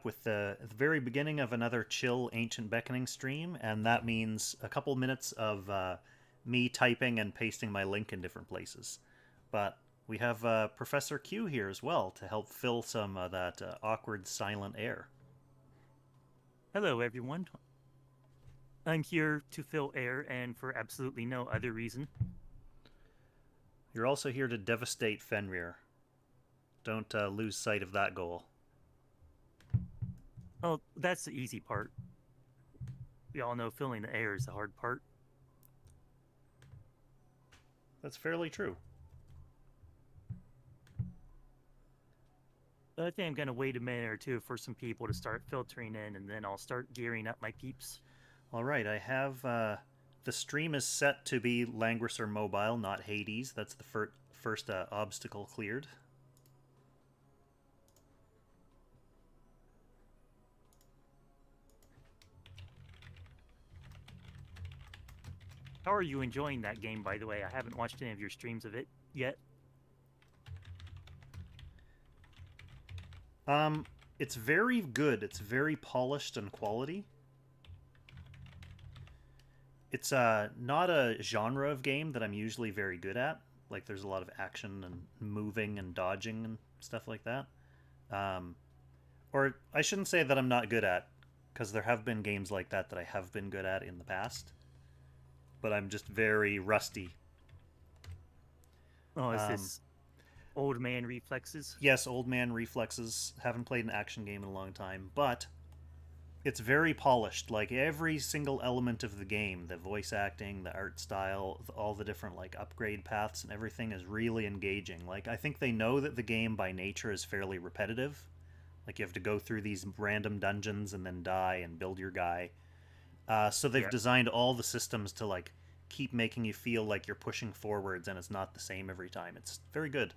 With the very beginning of another chill Ancient Beckoning stream, and that means a couple minutes of me typing and pasting my link in different places. But we have Professor Q here as well to help fill some of that awkward silent air. Hello, everyone. I'm here to fill air and for absolutely no other reason. You're also here to devastate Fenrir. Don't lose sight of that goal. Oh, that's the easy part. We all know filling the air is the hard part. That's fairly true. I think I'm going to wait a minute or two for some people to start filtering in, and then I'll start gearing up my peeps. All right, I have the stream is set to be Langrisser Mobile, not Hades. That's the first obstacle cleared. How are you enjoying that game, by the way? I haven't watched any of your streams of it yet. It's very good. It's very polished and quality. It's not a genre of game that I'm usually very good at. Like there's a lot of action and moving and dodging and stuff like that. Um, or I shouldn't say that I'm not good at, because there have been games like that that I have been good at in the past. But I'm just very rusty. Oh, is Um, this old man reflexes? yes, old man reflexes. Haven't played an action game in a long time, but it's very polished. Like every single element of the game, the voice acting, the art style, all the different like upgrade paths and everything is really engaging. Like I think they know that the game by nature is fairly repetitive. Like you have to go through these random dungeons and then die and build your guy. So they've Yeah. designed all the systems to like keep making you feel like you're pushing forwards and it's not the same every time. It's very good.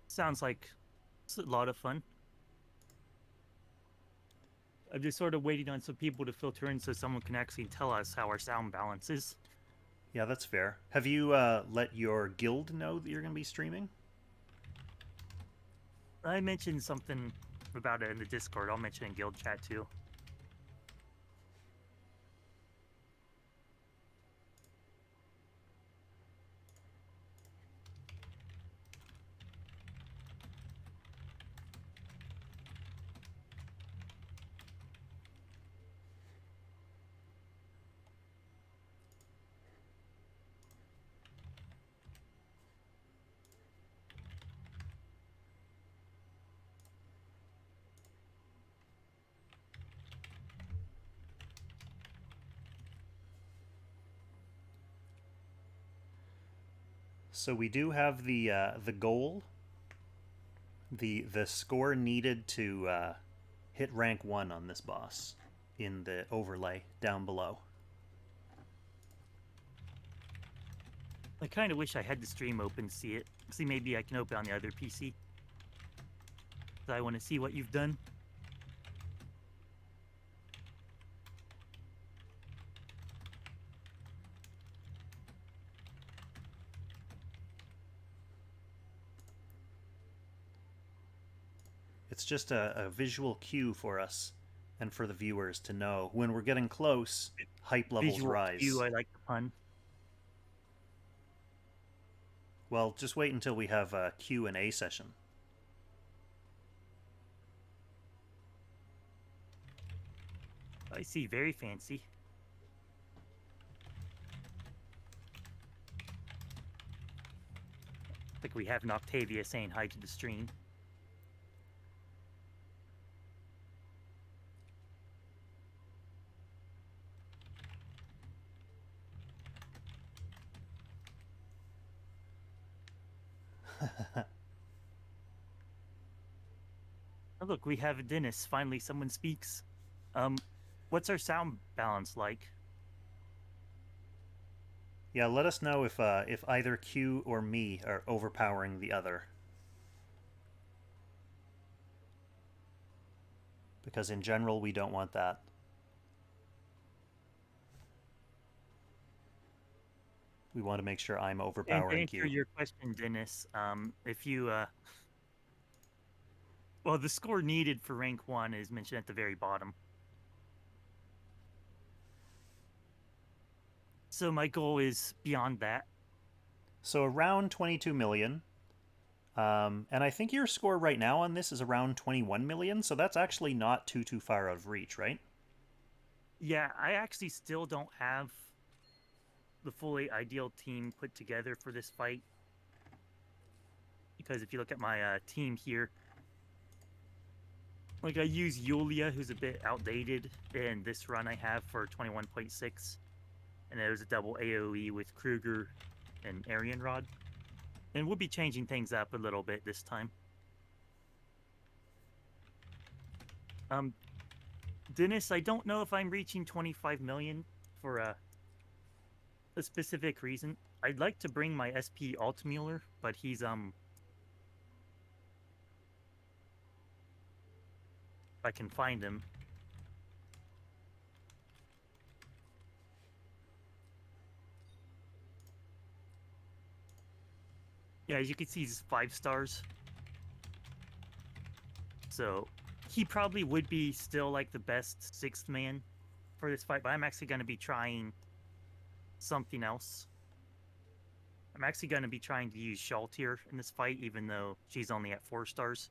Sounds like it's a lot of fun. I'm just sort of waiting on some people to filter in so someone can actually tell us how our sound balance is. Yeah, that's fair. Have you let your guild know that you're going to be streaming? I mentioned something about it in the Discord. I'll mention in guild chat too. So we do have the goal, the score needed to hit rank 1 on this boss in the overlay down below. I kind of wish I had the stream open to see it. See, maybe I can open on the other PC. I want to see what you've done. It's just a visual cue for us and for the viewers to know when we're getting close, hype levels Visual cue, rise. I like the pun. Well, just wait until we have a Q&A session. I see, very fancy. Like we have an Octavia saying hi to the stream. Oh, look, we have Dennis. Finally, someone speaks. Um, what's our sound balance like? Yeah, let us know if either Q or me are overpowering the other. Because in general, we don't want that. We want to make sure I'm And to overpowering answer Q. your question, Dennis, if you Well, the score needed for rank 1 is mentioned at the very bottom. So my goal is beyond that. So around 22 million. And I think your score right now on this is around 21 million, so that's actually not too far out of reach, right? Yeah, I actually still don't have the fully ideal team put together for this fight. Because if you look at my team here, like I use Yulia, who's a bit outdated, in this run I have for 21.6. And there's a double AoE with Kruger and Arian Rod. And we'll be changing things up a little bit this time. Dennis, I don't know if I'm reaching 25 million for a specific reason. I'd like to bring my SP Altmuller, but he's I can find him. Yeah, as you can see, he's 5 stars. So he probably would be still like the best 6th man for this fight, but I'm actually going to be trying something else. I'm actually going to be trying to use Shaltir in this fight, even though she's only at 4 stars.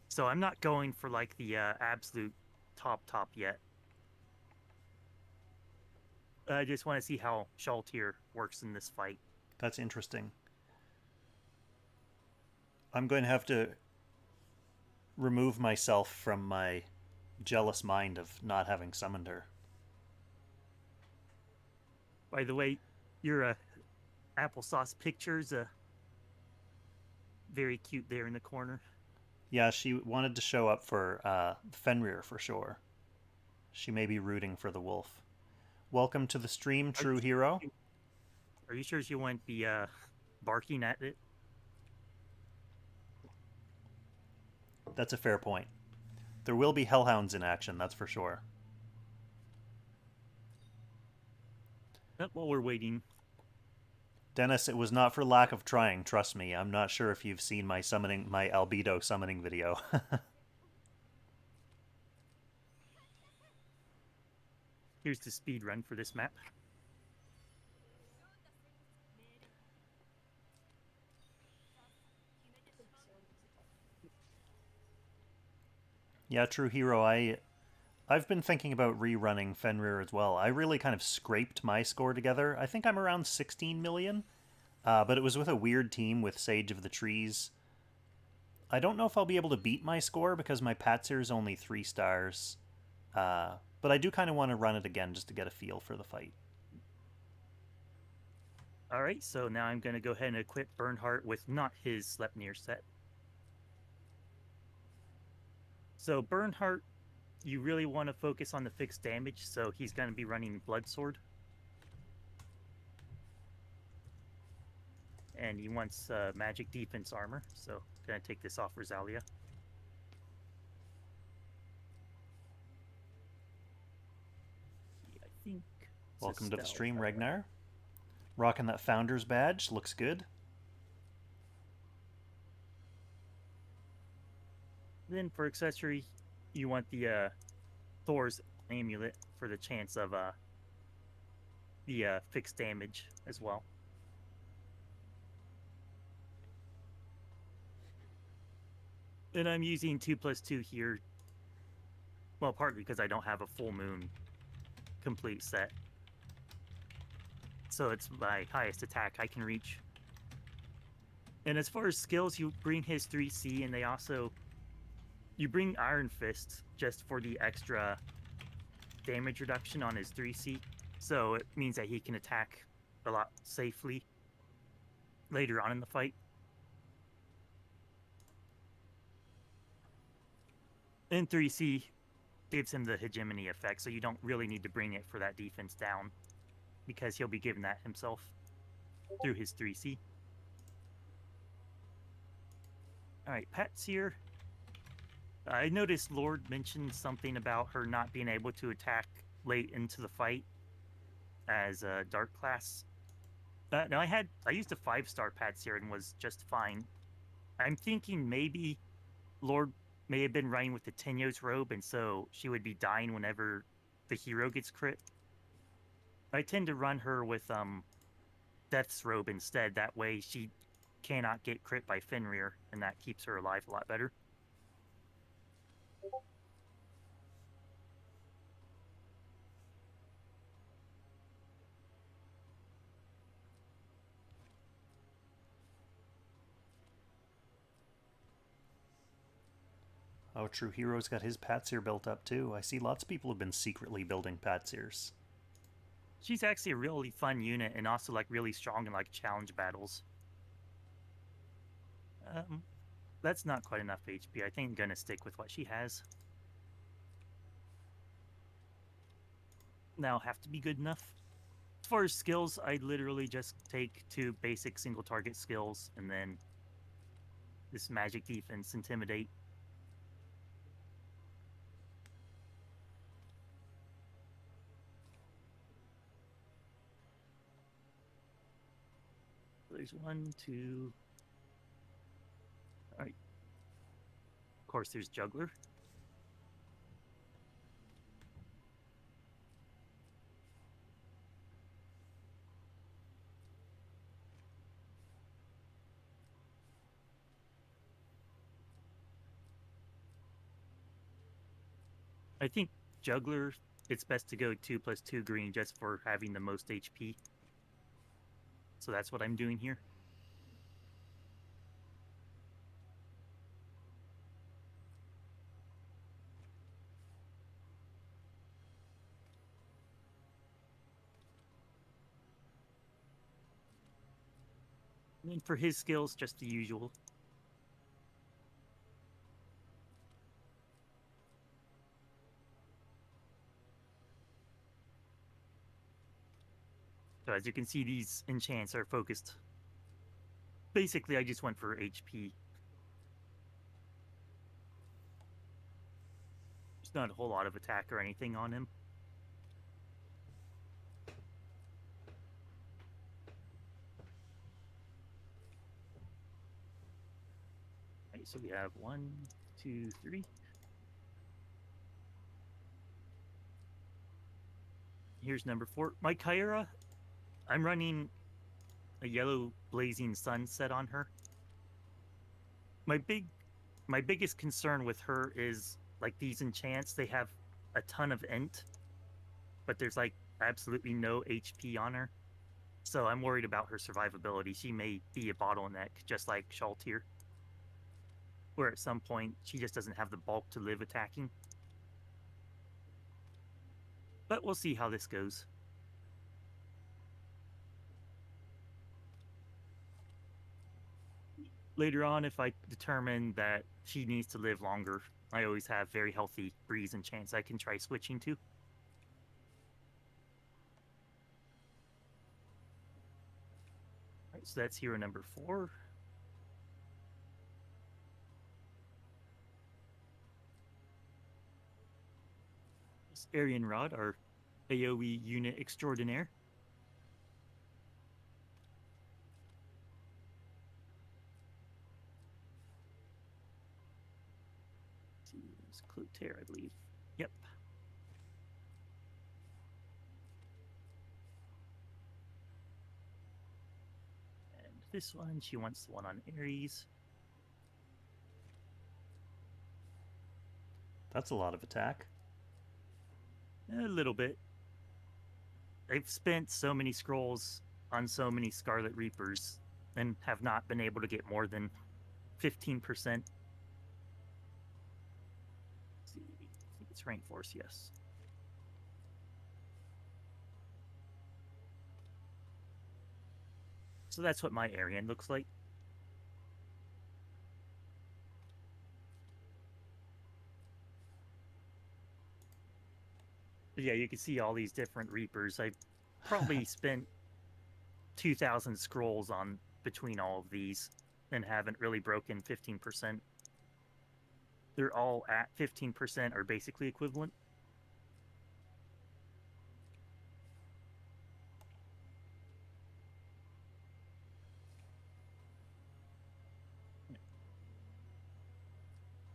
So I'm not going for like the absolute top yet. I just want to see how Shaltir works in this fight. That's interesting. I'm going to have to remove myself from my jealous mind of not having summoned her. By the way, your applesauce picture's very cute there in the corner. Yeah, she wanted to show up for Fenrir for sure. She may be rooting for the wolf. Welcome to the stream, True Hero. Are you sure she won't be barking at it? That's a fair point. There will be hellhounds in action, that's for sure. While we're waiting. Dennis, it was not for lack of trying, trust me. I'm not sure if you've seen my albedo summoning video. Here's the speed run for this map. Yeah, True Hero, I've been thinking about rerunning Fenrir as well. I really kind of scraped my score together. I think I'm around 16 million, but it was with a weird team with Sage of the Trees. I don't know if I'll be able to beat my score because my Patsir is only 3 stars, but I do kind of want to run it again just to get a feel for the fight. Alright, so now I'm going to go ahead and equip Bernhardt with not his Sleipnir set. So Bernhardt, you really want to focus on the fixed damage, so he's going to be running Blood Sword. And he wants magic defense armor, so going to take this off Rosalia. I think. Welcome to the stream, Ragnar. Rocking that Founder's badge, looks good. Then for accessory, you want the Thor's amulet for the chance of the fixed damage as well. Then I'm using 2+2 here. Well, partly because I don't have a full moon complete set. So it's my highest attack I can reach. And as far as skills, you bring his 3C, and they also... You bring Iron Fist just for the extra damage reduction on his 3C. So it means that he can attack a lot safely later on in the fight. And 3C gives him the hegemony effect, so you don't really need to bring it for that defense down, because he'll be given that himself through his 3C. Alright, Pat's here. I noticed Lord mentioned something about her not being able to attack late into the fight as a Dark class. No, I used a 5-star Pat's here and was just fine. I'm thinking maybe Lord may have been running with the Tenyo's robe, and so she would be dying whenever the hero gets crit. I tend to run her with Death's robe instead. That way she cannot get crit by Fenrir, and that keeps her alive a lot better. Oh, True Hero's got his Patsir built up too. I see lots of people have been secretly building Patsirs. She's actually a really fun unit and also like really strong in like challenge battles. That's not quite enough HP. I think I'm gonna stick with what she has. Now have to be good enough. As far as skills, I literally just take 2 basic single target skills and then this magic defense, intimidate. There's 1, 2. All right. Of course, there's Juggler. I think Juggler, it's best to go 2+2 green just for having the most HP. So that's what I'm doing here. And then for his skills, just the usual. So as you can see, these enchants are focused. Basically, I just went for HP. There's not a whole lot of attack or anything on him. Right, so we have 1, 2, 3. Here's number 4. My Kyra, I'm running a yellow blazing sunset on her. My biggest concern with her is like these enchants, they have a ton of int, but there's like absolutely no HP on her. So I'm worried about her survivability. She may be a bottleneck, just like Shaltir, where at some point she just doesn't have the bulk to live attacking. But we'll see how this goes. Later on, if I determine that she needs to live longer, I always have very healthy breeze and chance I can try switching to. All right, so that's hero number 4. This Aryan Rod, our AoE unit extraordinaire. Let's see, it's Qtaru, I believe. Yep. And this one, she wants the one on Ares. That's a lot of attack. A little bit. I've spent so many scrolls on so many Scarlet Reapers and have not been able to get more than 15%. See, I think it's rank force, yes. So that's what my Aryan looks like. But yeah, you can see all these different Reapers. I probably spent 2,000 scrolls on between all of these and haven't really broken 15%. They're all at 15% or basically equivalent.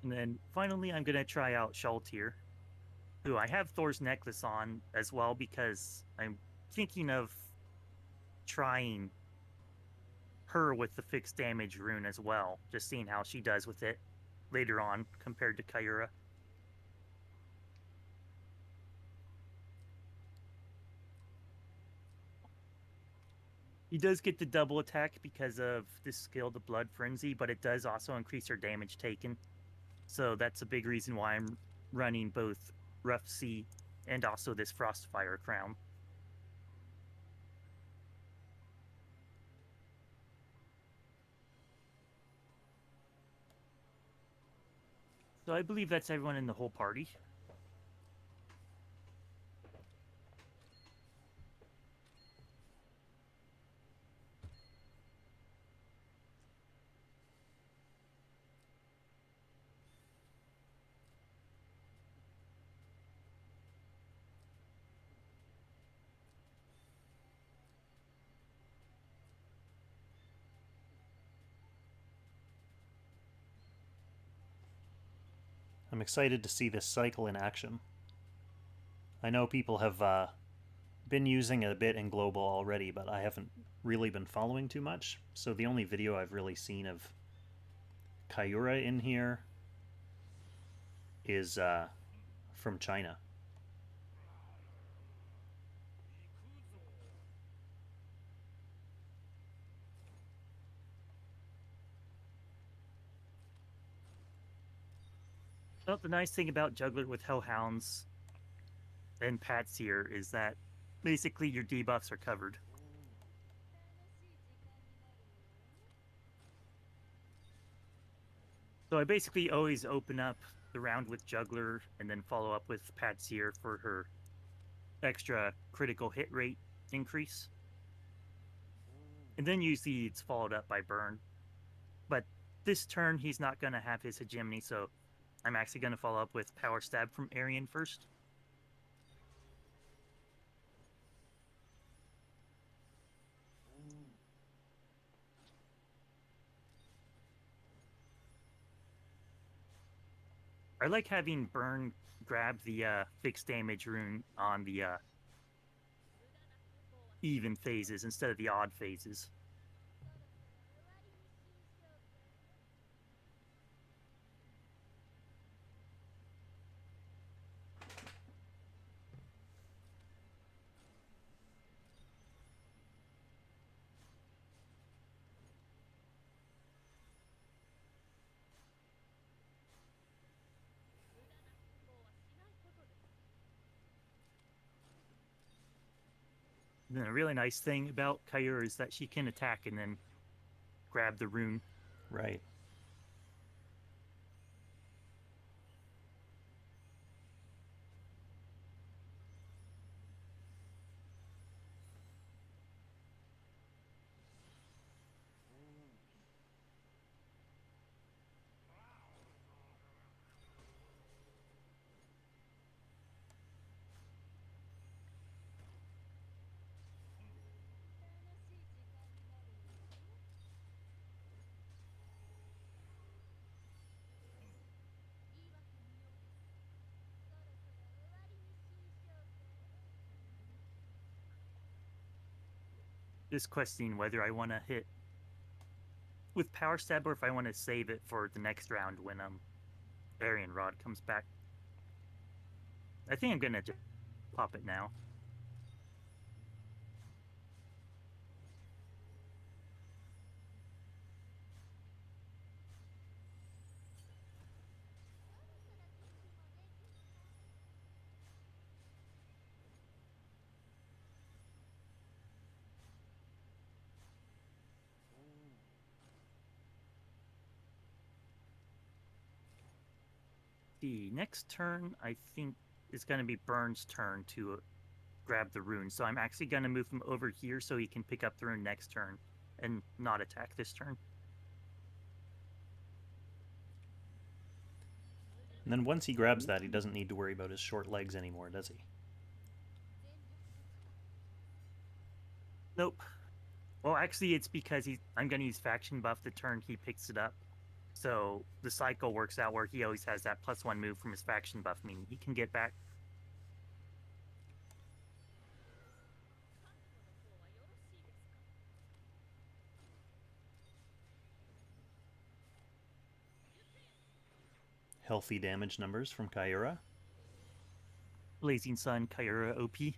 And then finally, I'm going to try out Shaltir, who I have Thor's necklace on as well because I'm thinking of trying her with the fixed damage rune as well, just seeing how she does with it later on compared to Kyura. He does get the double attack because of this skill, the Blood Frenzy, but it does also increase her damage taken. So that's a big reason why I'm running both Rough Sea and also this Frostfire Crown. So I believe that's everyone in the whole party. I'm excited to see this cycle in action. I know people have been using it a bit in global already, but I haven't really been following too much. So the only video I've really seen of Kyura in here is from China. Well, the nice thing about Juggler with Hellhounds and Pats here is that basically your debuffs are covered. So I basically always open up the round with Juggler and then follow up with Patsier for her extra critical hit rate increase. And then usually it's followed up by Burn. But this turn he's not going to have his hegemony, so I'm actually going to follow up with Power Stab from Arian first. I like having Burn grab the fixed damage rune on the even phases instead of the odd phases. And then a really nice thing about Kyur is that she can attack and then grab the rune. Right. Just questioning whether I want to hit with Power Stab or if I want to save it for the next round when Arian Rod comes back. I think I'm going to just pop it now. The next turn, I think, is going to be Burn's turn to grab the rune. So I'm actually going to move him over here so he can pick up the rune next turn and not attack this turn. And then once he grabs that, he doesn't need to worry about his short legs anymore, does he? Nope. Well, actually, it's because I'm going to use Faction Buff the turn he picks it up. So the cycle works out where he always has that +1 move from his faction buff, meaning he can get back. Healthy damage numbers from Kaira. Blazing Sun, Kaira OP.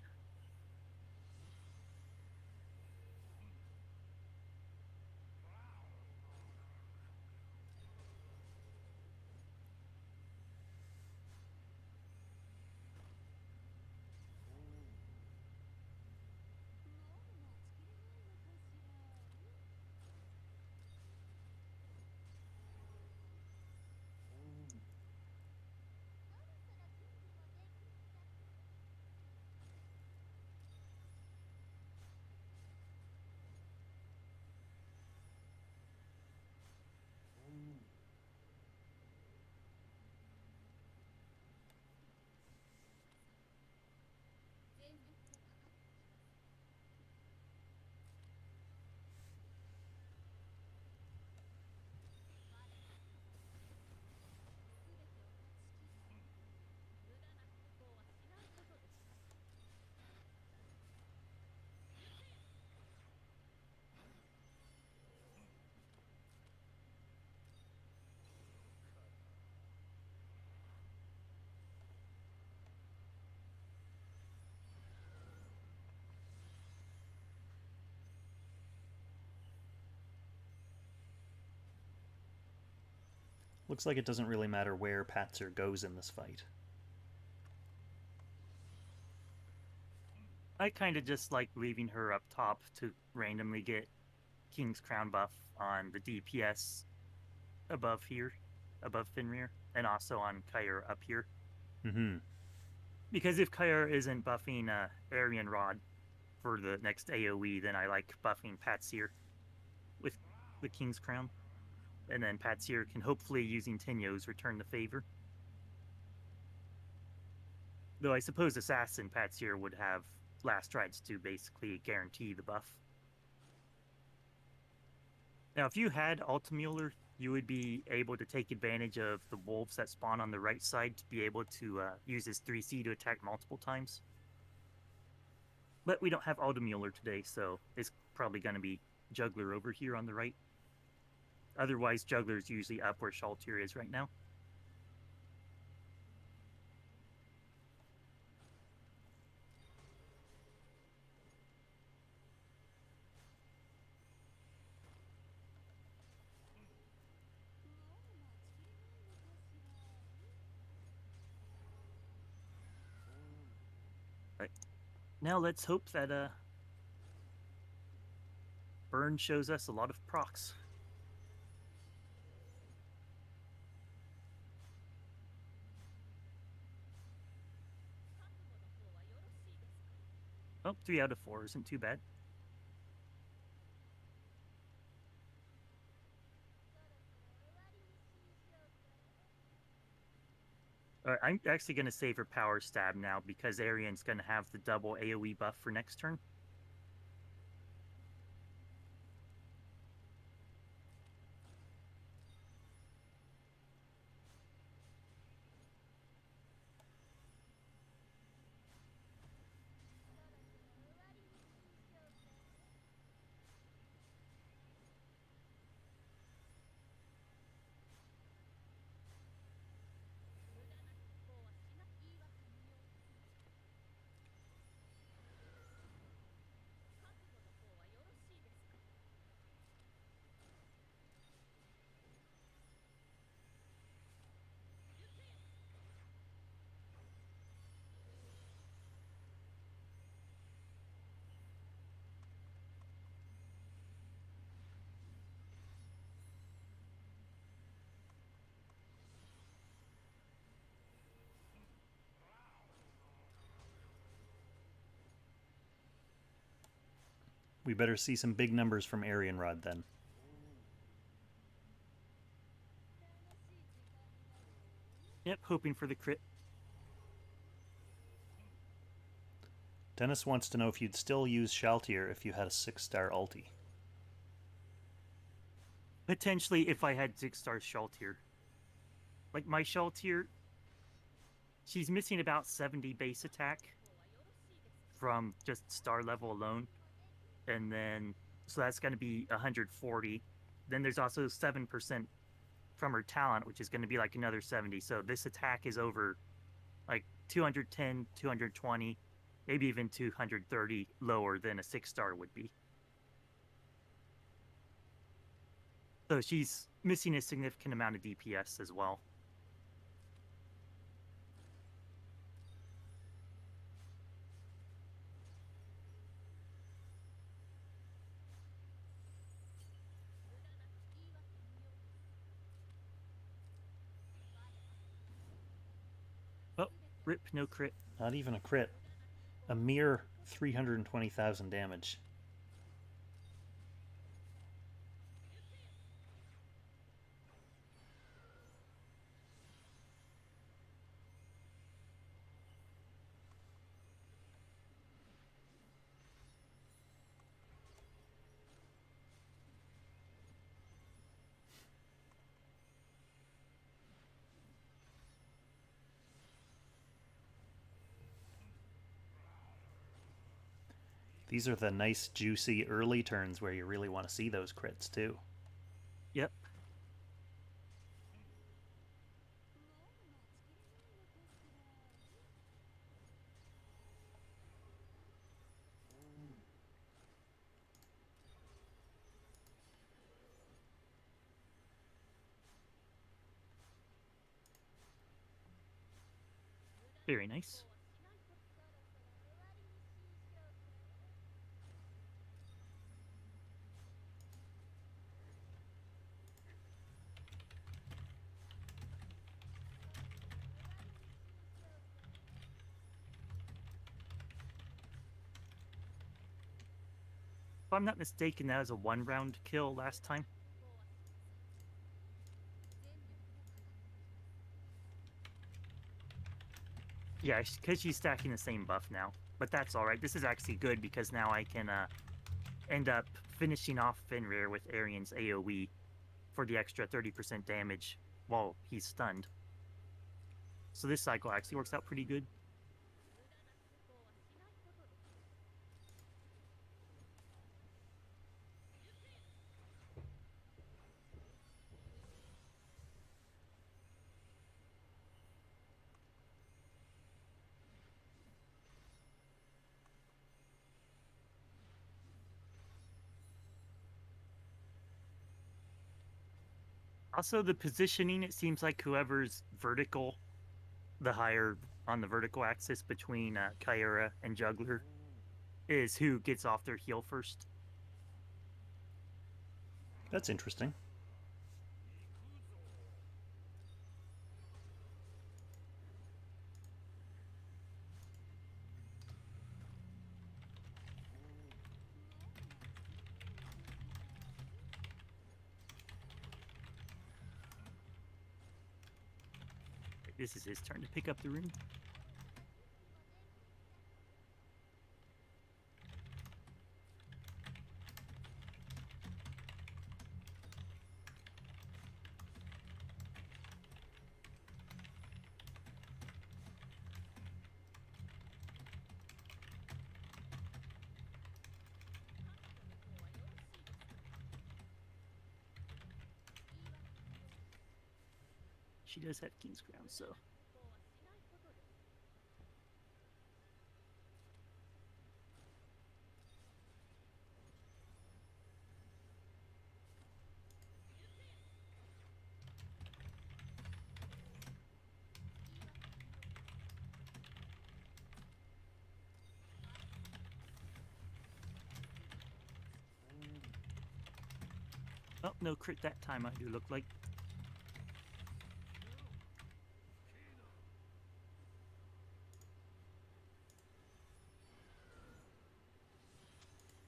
Looks like it doesn't really matter where Patzer goes in this fight. I kind of just like leaving her up top to randomly get King's Crown buff on the DPS above here, above Fenrir, and also on Kair up here. Mm-hmm. Because if Kair isn't buffing Aryan Rod for the next AoE, then I like buffing Patzer with the King's Crown. And then Patzer can hopefully, using Tenyo's, return the favor. Though I suppose Assassin Patzer would have last rights to basically guarantee the buff. Now, if you had Altamuller, you would be able to take advantage of the wolves that spawn on the right side to be able to use his 3C to attack multiple times. But we don't have Altamuller today, so it's probably going to be Juggler over here on the right. Otherwise, Juggler is usually up where Shaltir is right now. Right. Now let's hope that Burn shows us a lot of procs. Oh, 3 out of 4 isn't too bad. I'm actually going to save her Power Stab now because Arian's going to have the double AoE buff for next turn. We better see some big numbers from Aryan Rod then. Yep, hoping for the crit. Dennis wants to know if you'd still use Shaltir if you had a 6-star ulti. Potentially, if I had 6-star Shultier. Like, my Shultier, she's missing about 70 base attack from just star level alone. And then, so that's going to be 140. Then there's also 7% from her talent, which is going to be like another 70. So this attack is over like 210, 220, maybe even 230 lower than a 6-star would be. So she's missing a significant amount of DPS as well. Oh, rip, no crit. Not even a crit. A mere 320,000 damage. These are the nice, juicy early turns where you really want to see those crits, too. Yep. Very nice. If I'm not mistaken, that was a 1-round kill last time. Yeah, because she's stacking the same buff now. But that's alright. This is actually good because now I can end up finishing off Fenrir with Arian's AoE for the extra 30% damage while he's stunned. So this cycle actually works out pretty good. Also, the positioning, it seems like whoever's vertical, the higher on the vertical axis between Kyura and Juggler, is who gets off their heal first. That's interesting. This is his turn to pick up the rune. She does have King's Crown, so... Oh, no crit that time, I do look like.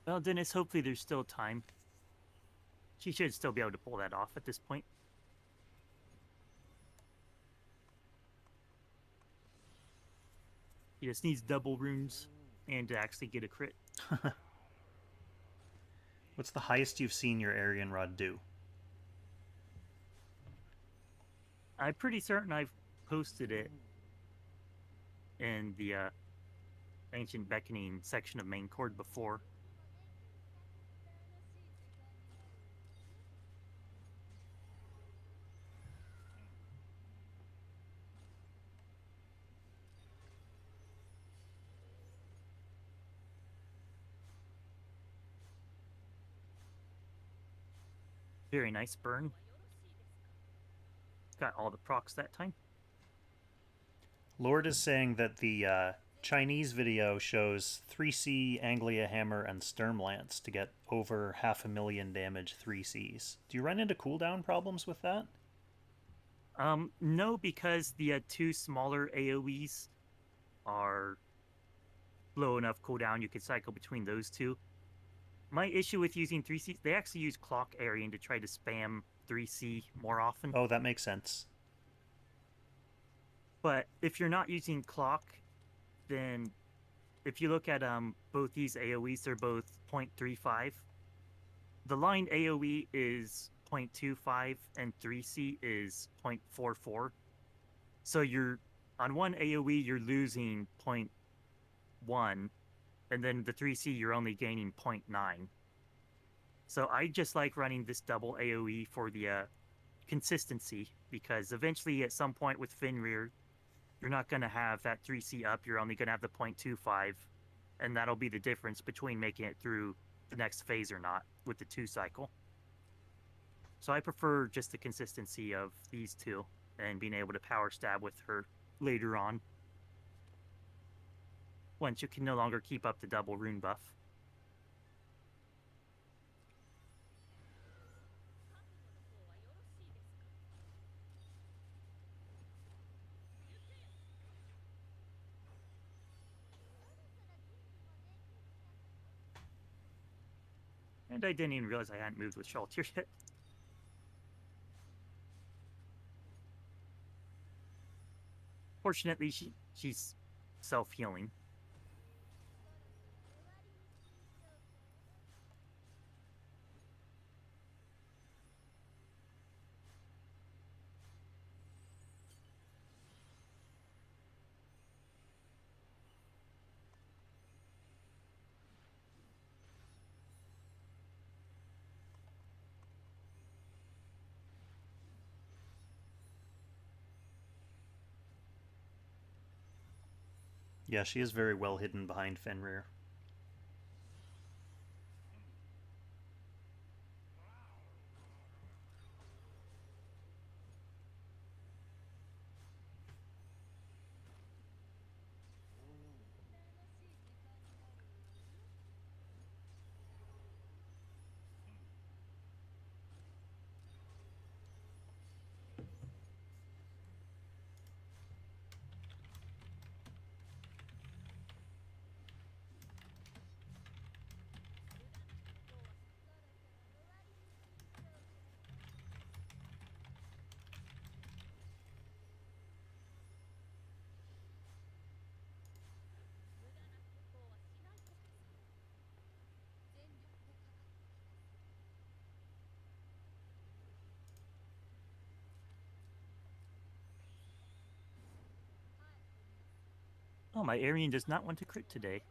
Well, Dennis, hopefully there's still time. She should still be able to pull that off at this point. He just needs double runes and to actually get a crit. What's the highest you've seen your Arian Rod do? I'm pretty certain I've posted it in the ancient beckoning section of main chord before. Very nice burn. Got all the procs that time. Lord is saying that the Chinese video shows 3C, Anglia Hammer, and Sturmlance to get over 500,000 damage 3Cs. Do you run into cooldown problems with that? No, because the two smaller AoEs are low enough cooldown you could cycle between those two. My issue with using 3C, they actually use Clock Aryan to try to spam 3C more often. Oh, that makes sense. But if you're not using Clock, then if you look at both these AoEs, they're both 0.35. The line AoE is 0.25 and 3C is 0.44. So you're on one AoE you're losing 0.1, and then the 3C you're only gaining 0.9. So I just like running this double AoE for the consistency, because eventually at some point with Fenrir, you're not going to have that 3C up, you're only going to have the 0.25, and that'll be the difference between making it through the next phase or not with the 2 cycle. So I prefer just the consistency of these two and being able to power stab with her later on, once you can no longer keep up the double rune buff. And I didn't even realize I hadn't moved with Shaltir yet. Fortunately, she's self-healing. Yeah, she is very well hidden behind Fenrir. Oh, my Aryan does not want to crit today.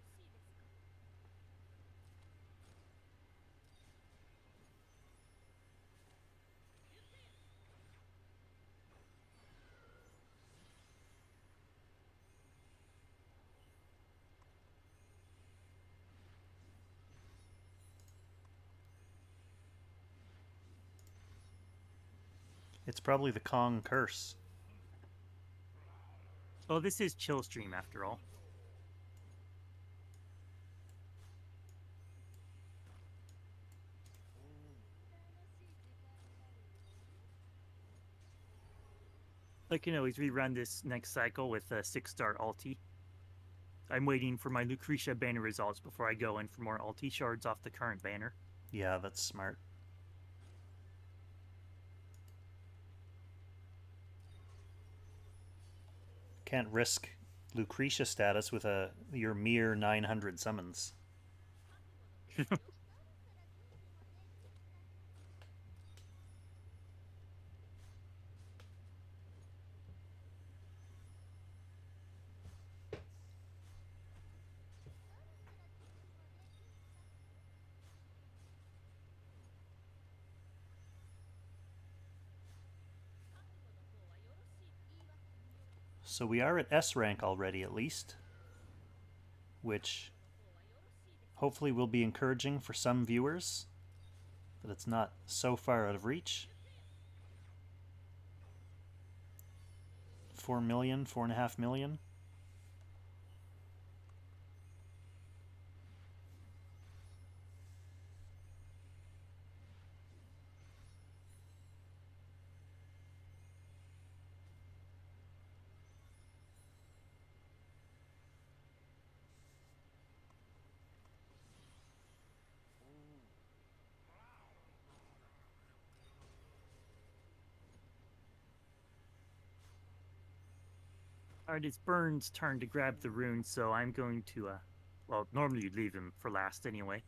It's probably the Kong curse. Oh, this is chill stream after all. I can always rerun this next cycle with a 6-star ulti. I'm waiting for my Lucretia banner results before I go in for more ulti shards off the current banner. Yeah, that's smart. Can't risk Lucretia status with your mere 900 summons. So we are at S rank already, at least, which hopefully will be encouraging for some viewers, that it's not so far out of reach. 4 million, 4.5 million. Alright, it's Burns' turn to grab the rune, so I'm going to, well, normally you'd leave him for last anyway.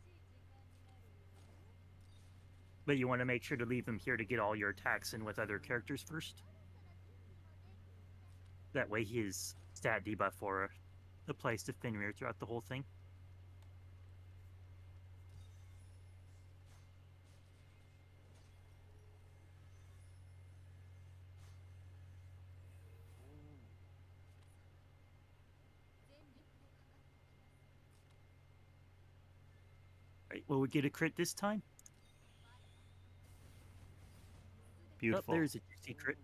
But you want to make sure to leave him here to get all your attacks in with other characters first. That way his stat debuff for applies to Fenrir throughout the whole thing. Right, will we get a crit this time? Beautiful. Oh, there's a secret.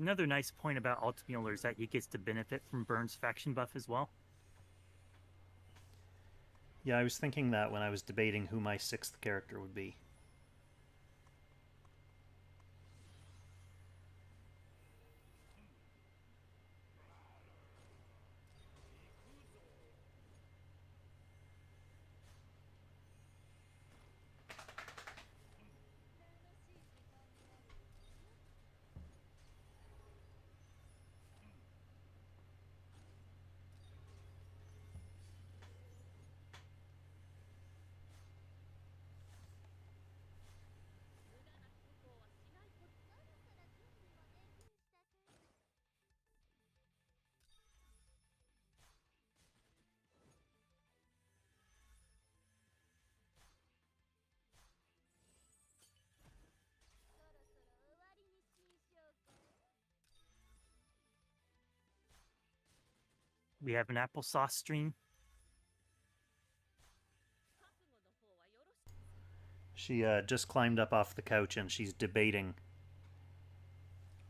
Another nice point about Altmuller is that he gets to benefit from Burns' faction buff as well. Yeah, I was thinking that when I was debating who my 6th character would be. We have an applesauce stream. She just climbed up off the couch and she's debating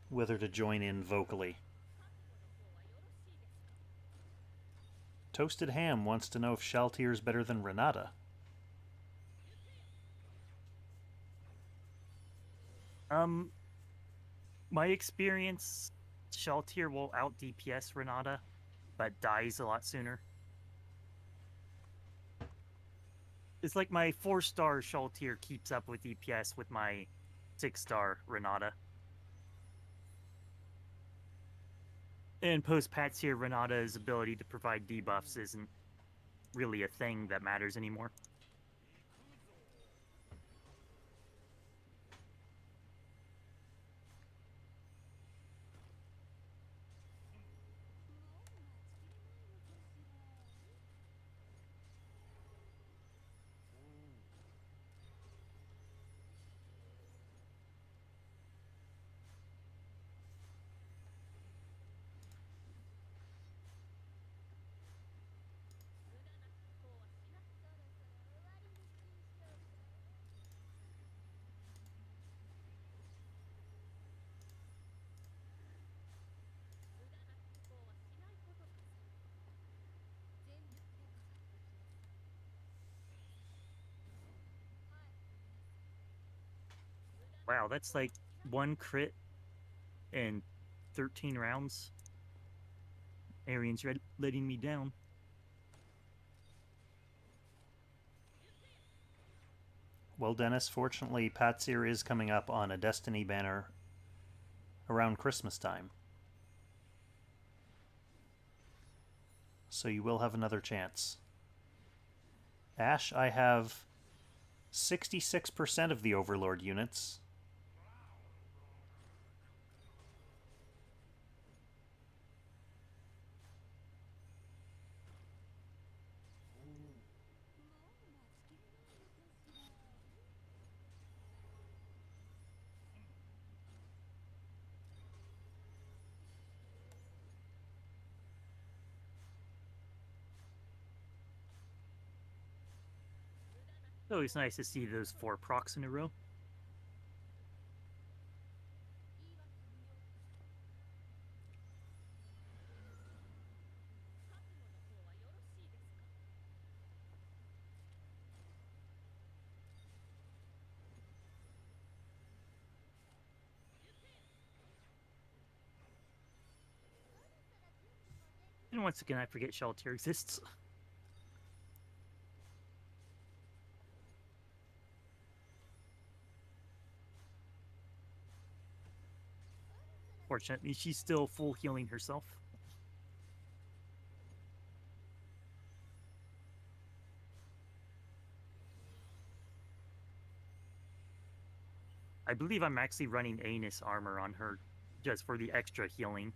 whether to join in vocally. Toasted Ham wants to know if Shaltir is better than Renata. My experience, Shaltir will out DPS Renata, but dies a lot sooner. It's like my 4-star Shaltir keeps up with DPS with my 6-star Renata. And post-patch here, Renata's ability to provide debuffs isn't really a thing that matters anymore. Wow, that's like 1 crit in 13 rounds. Arian's letting me down. Well, Dennis, fortunately, Patsir is coming up on a Destiny banner around Christmas time. So you will have another chance. Ash, I have 66% of the Overlord units. Always nice to see those 4 procs in a row. And once again, I forget Shelter exists. Fortunately, she's still full healing herself. I believe I'm actually running Anus armor on her just for the extra healing.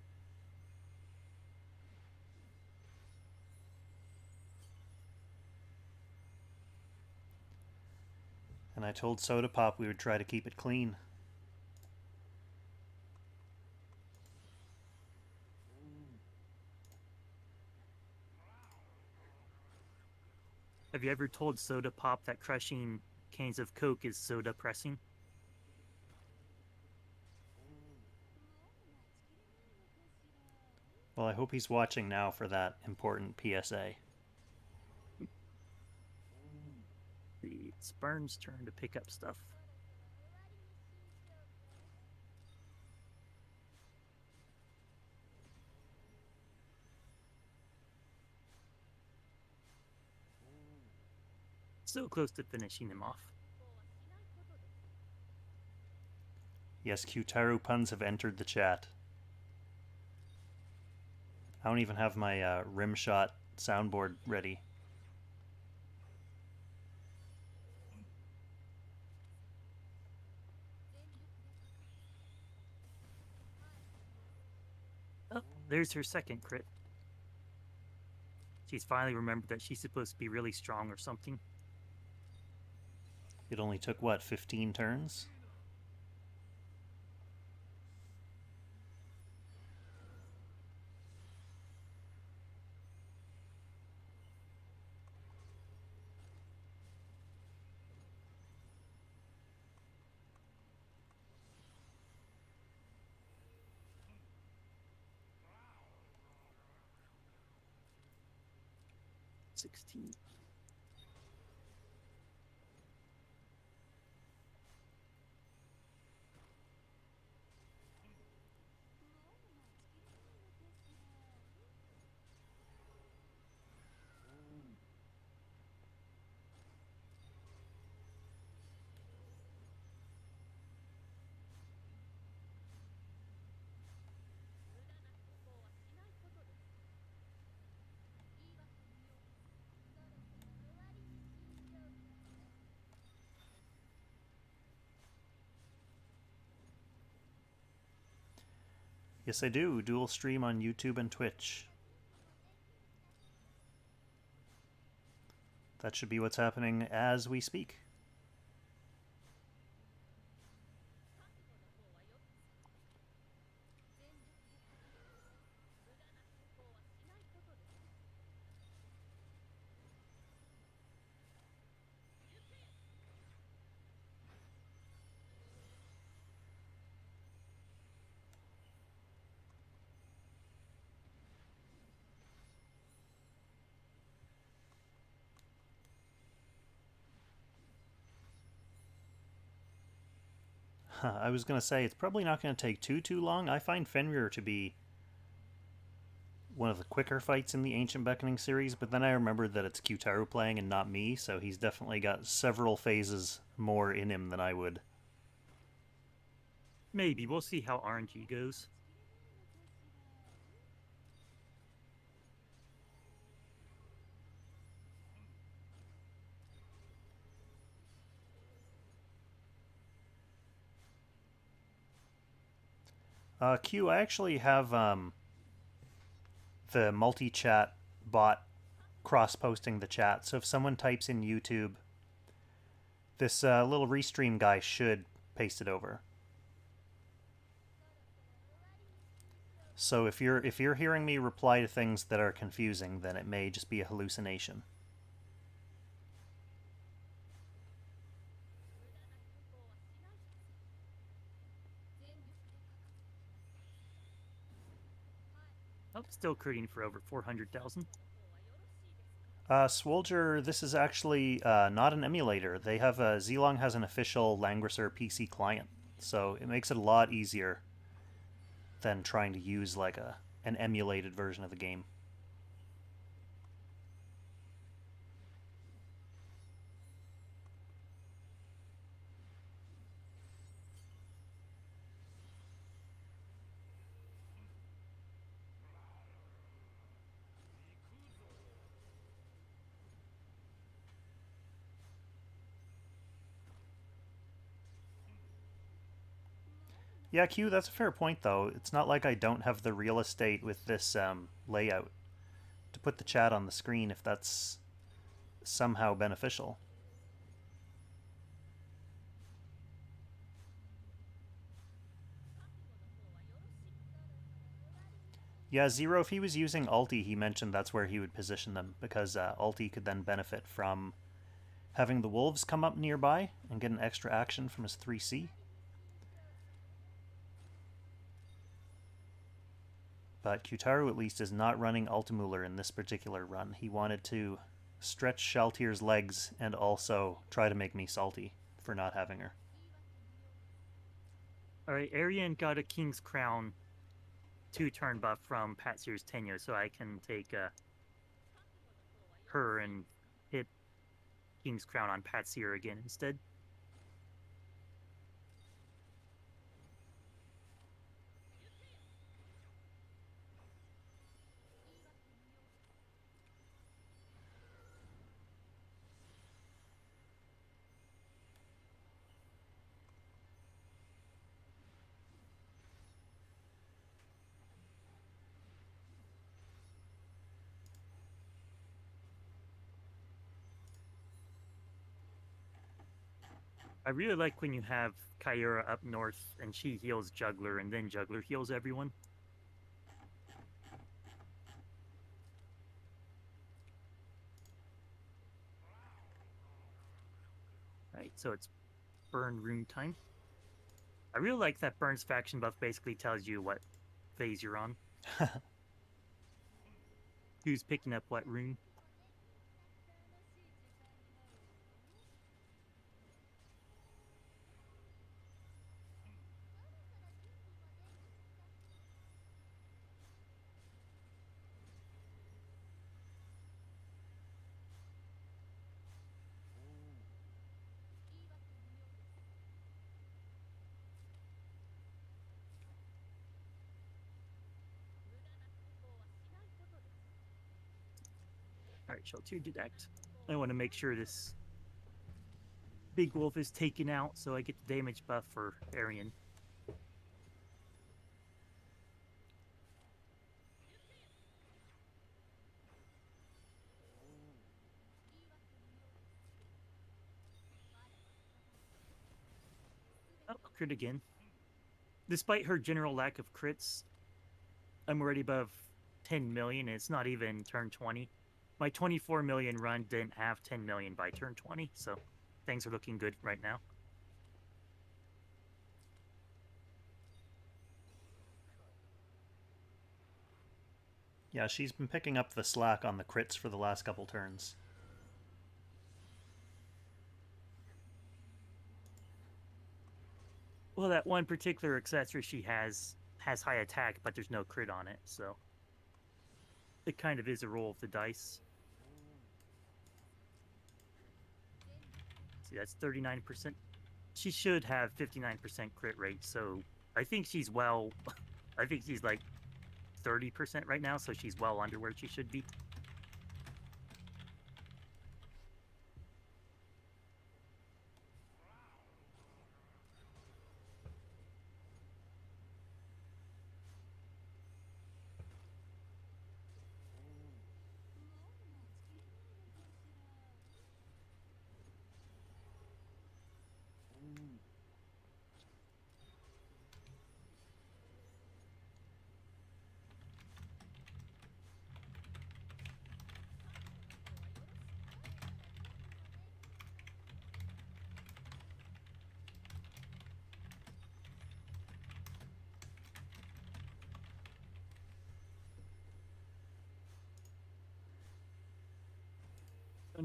And I told Soda Pop we would try to keep it clean. Have you ever told Soda Pop that crushing cans of Coke is soda pressing? Well, I hope he's watching now for that important PSA. It's Burns' turn to pick up stuff. So close to finishing him off. Yes, Qtaru puns have entered the chat. I don't even have my Rimshot soundboard ready. Oh, there's her second crit. She's finally remembered that she's supposed to be really strong or something. It only took, what, 15 turns? $16. Yes, I do. Dual stream on YouTube and Twitch. That should be what's happening as we speak. I was going to say, it's probably not going to take too long. I find Fenrir to be one of the quicker fights in the Ancient Beckoning series, but then I remembered that it's Qtaru playing and not me, so he's definitely got several phases more in him than I would. Maybe. We'll see how RNG goes. Q, I actually have the multi-chat bot cross-posting the chat, so if someone types in YouTube, this little restream guy should paste it over. So if you're hearing me reply to things that are confusing, then it may just be a hallucination. Oh, still critting for over 400,000. Swolger, this is actually not an emulator. They have Zlong has an official Langrisser PC client, so it makes it a lot easier than trying to use like an emulated version of the game. Yeah, Q, that's a fair point, though. It's not like I don't have the real estate with this layout to put the chat on the screen if that's somehow beneficial. Yeah, Zero, if he was using Alti, he mentioned that's where he would position them, because Alti could then benefit from having the wolves come up nearby and get an extra action from his 3C. But Qtaru at least is not running Ultimuller in this particular run. He wanted to stretch Shaltir's legs and also try to make me salty for not having her. Alright, Arian got a King's Crown 2-turn buff from Patsir's Tenure, so I can take her and hit King's Crown on Patsir again instead. I really like when you have Kyura up north and she heals Juggler and then Juggler heals everyone. Right, so it's burn rune time. I really like that Burns faction buff basically tells you what phase you're on. Who's picking up what rune. Alright, Sheltier did act. I want to make sure this big wolf is taken out so I get the damage buff for Arian. Oh, crit again. Despite her general lack of crits, I'm already above 10 million, and it's not even turn 20. My 24 million run didn't have 10 million by turn 20, so things are looking good right now. Yeah, she's been picking up the slack on the crits for the last couple turns. Well, that one particular accessory she has high attack, but there's no crit on it, so it kind of is a roll of the dice. See, that's 39%. She should have 59% crit rate, so I think she's well... I think she's like 30% right now, so she's well under where she should be.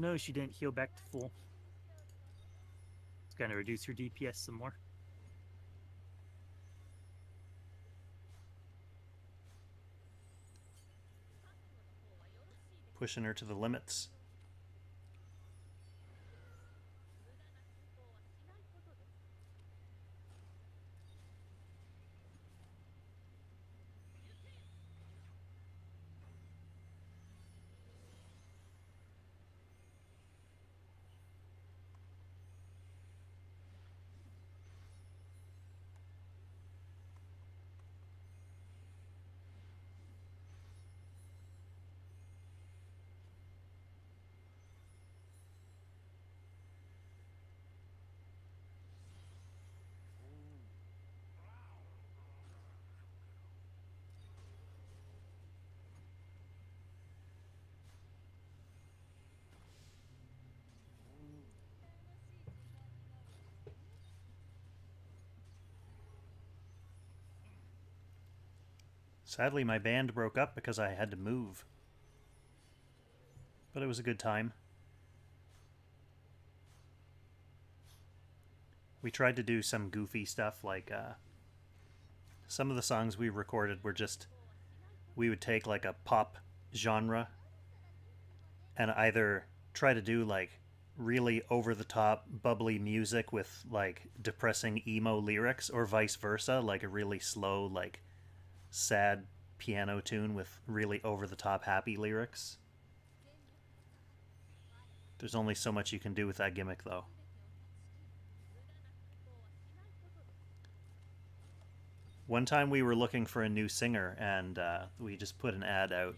no, she didn't heal back to full. It's gonna reduce her DPS some more. Pushing her to the limits. Sadly, my band broke up because I had to move. But it was a good time. We tried to do some goofy stuff, like some of the songs we recorded were just, we would take like a pop genre and either try to do like really over the top bubbly music with like depressing emo lyrics, or vice versa, like a really slow, like sad piano tune with really over the top happy lyrics. There's only so much you can do with that gimmick, though. One time we were looking for a new singer, and we just put an ad out,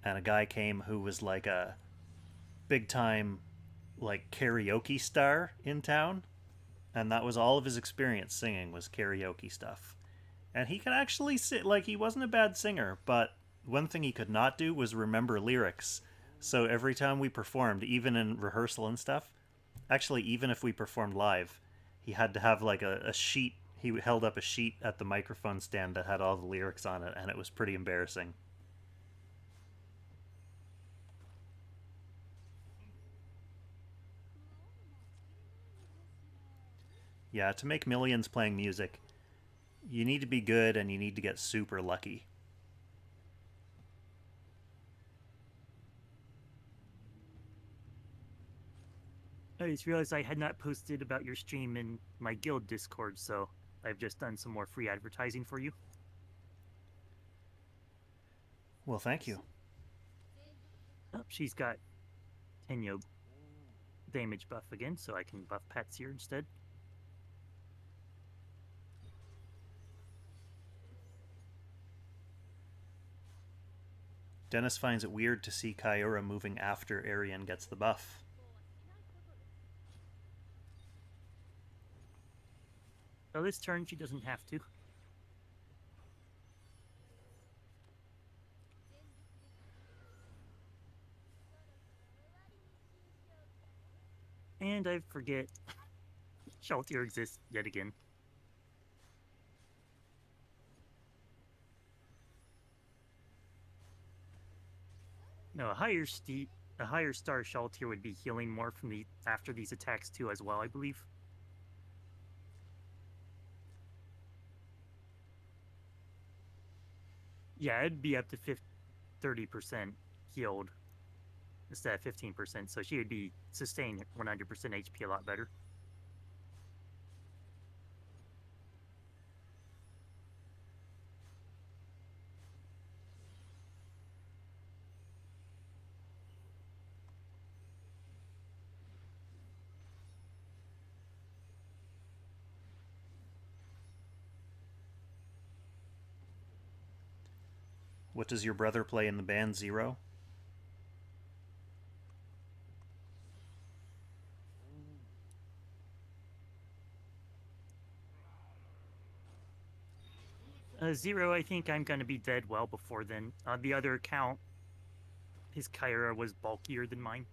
and a guy came who was like a big time like karaoke star in town, and that was all of his experience singing was karaoke stuff. And he could actually sing, like, he wasn't a bad singer, but one thing he could not do was remember lyrics. So every time we performed, even in rehearsal and stuff, actually even if we performed live, he had to have like a sheet. He held up a sheet at the microphone stand that had all the lyrics on it, and it was pretty embarrassing. Yeah, to make millions playing music, you need to be good and you need to get super lucky. I just realized I had not posted about your stream in my guild Discord, so I've just done some more free advertising for you. Well, thank you. Oh, she's got Tenyo damage buff again, so I can buff Pats here instead. Dennis finds it weird to see Kyura moving after Arian gets the buff. So this turn she doesn't have to. And I forget Shelter exists yet again. No, a higher star Shelter would be healing more from the after these attacks too as well, I believe. Yeah, it'd be up to 30% healed instead of 15%, so she would be sustained 100% HP a lot better. What does your brother play in the band, Zero? Zero, I think I'm going to be dead well before then. On the other account, his Kyra was bulkier than mine.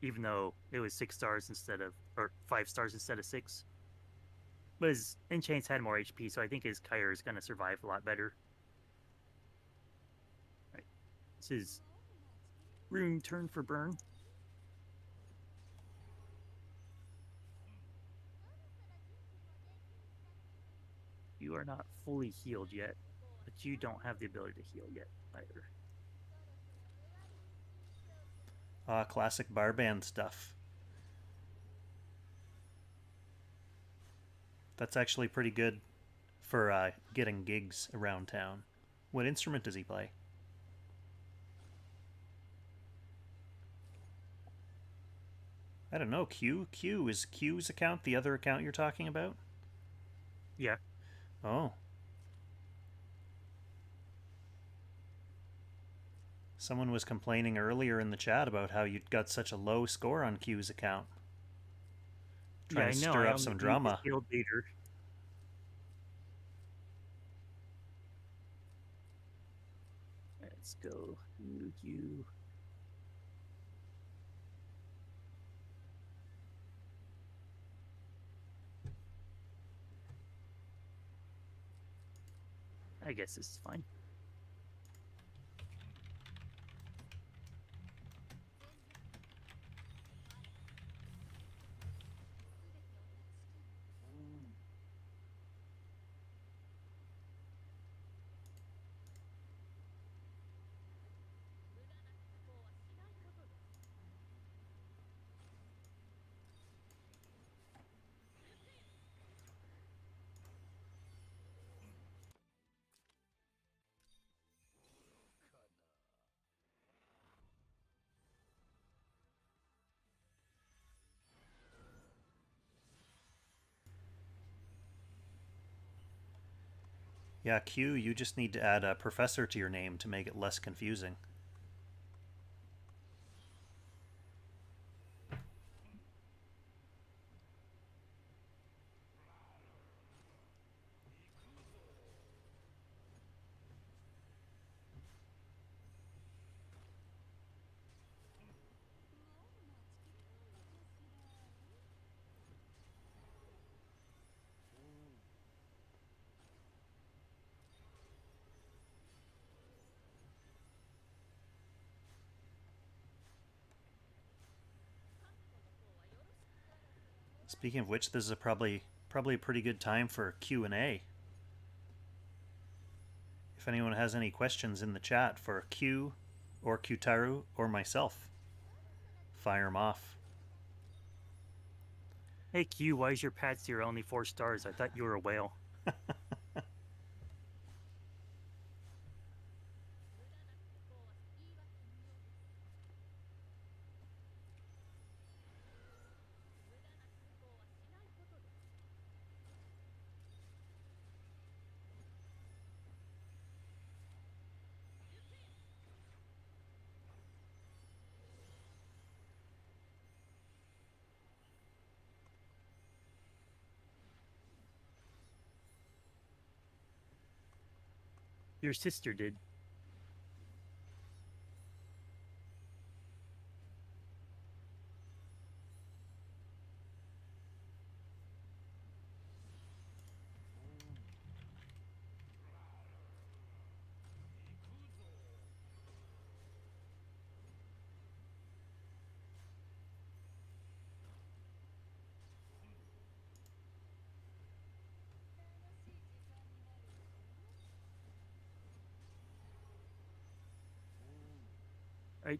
Even though it was 6 stars instead of, or 5 stars instead of 6. But his Enchants had more HP, so I think his Kyra is going to survive a lot better. Right. This is Rune turn for burn. You are not fully healed yet, but you don't have the ability to heal yet either. Classic bar band stuff. That's actually pretty good for getting gigs around town. What instrument does he play? I don't know. Q is Q's account the other account you're talking about? Yeah. Oh. Someone was complaining earlier in the chat about how you'd got such a low score on Q's account. Trying Yeah, I to know. stir I up only some beat his drama. guild leader. Let's go. You. I guess this is fine. Yeah, Q, you just need to add a professor to your name to make it less confusing. Speaking of which, this is probably a pretty good time for Q&A. If anyone has any questions in the chat for Q or Qtaru or myself, fire them off. Hey Q, why is your pad tier only 4 stars? I thought you were a whale. Your sister did. Right?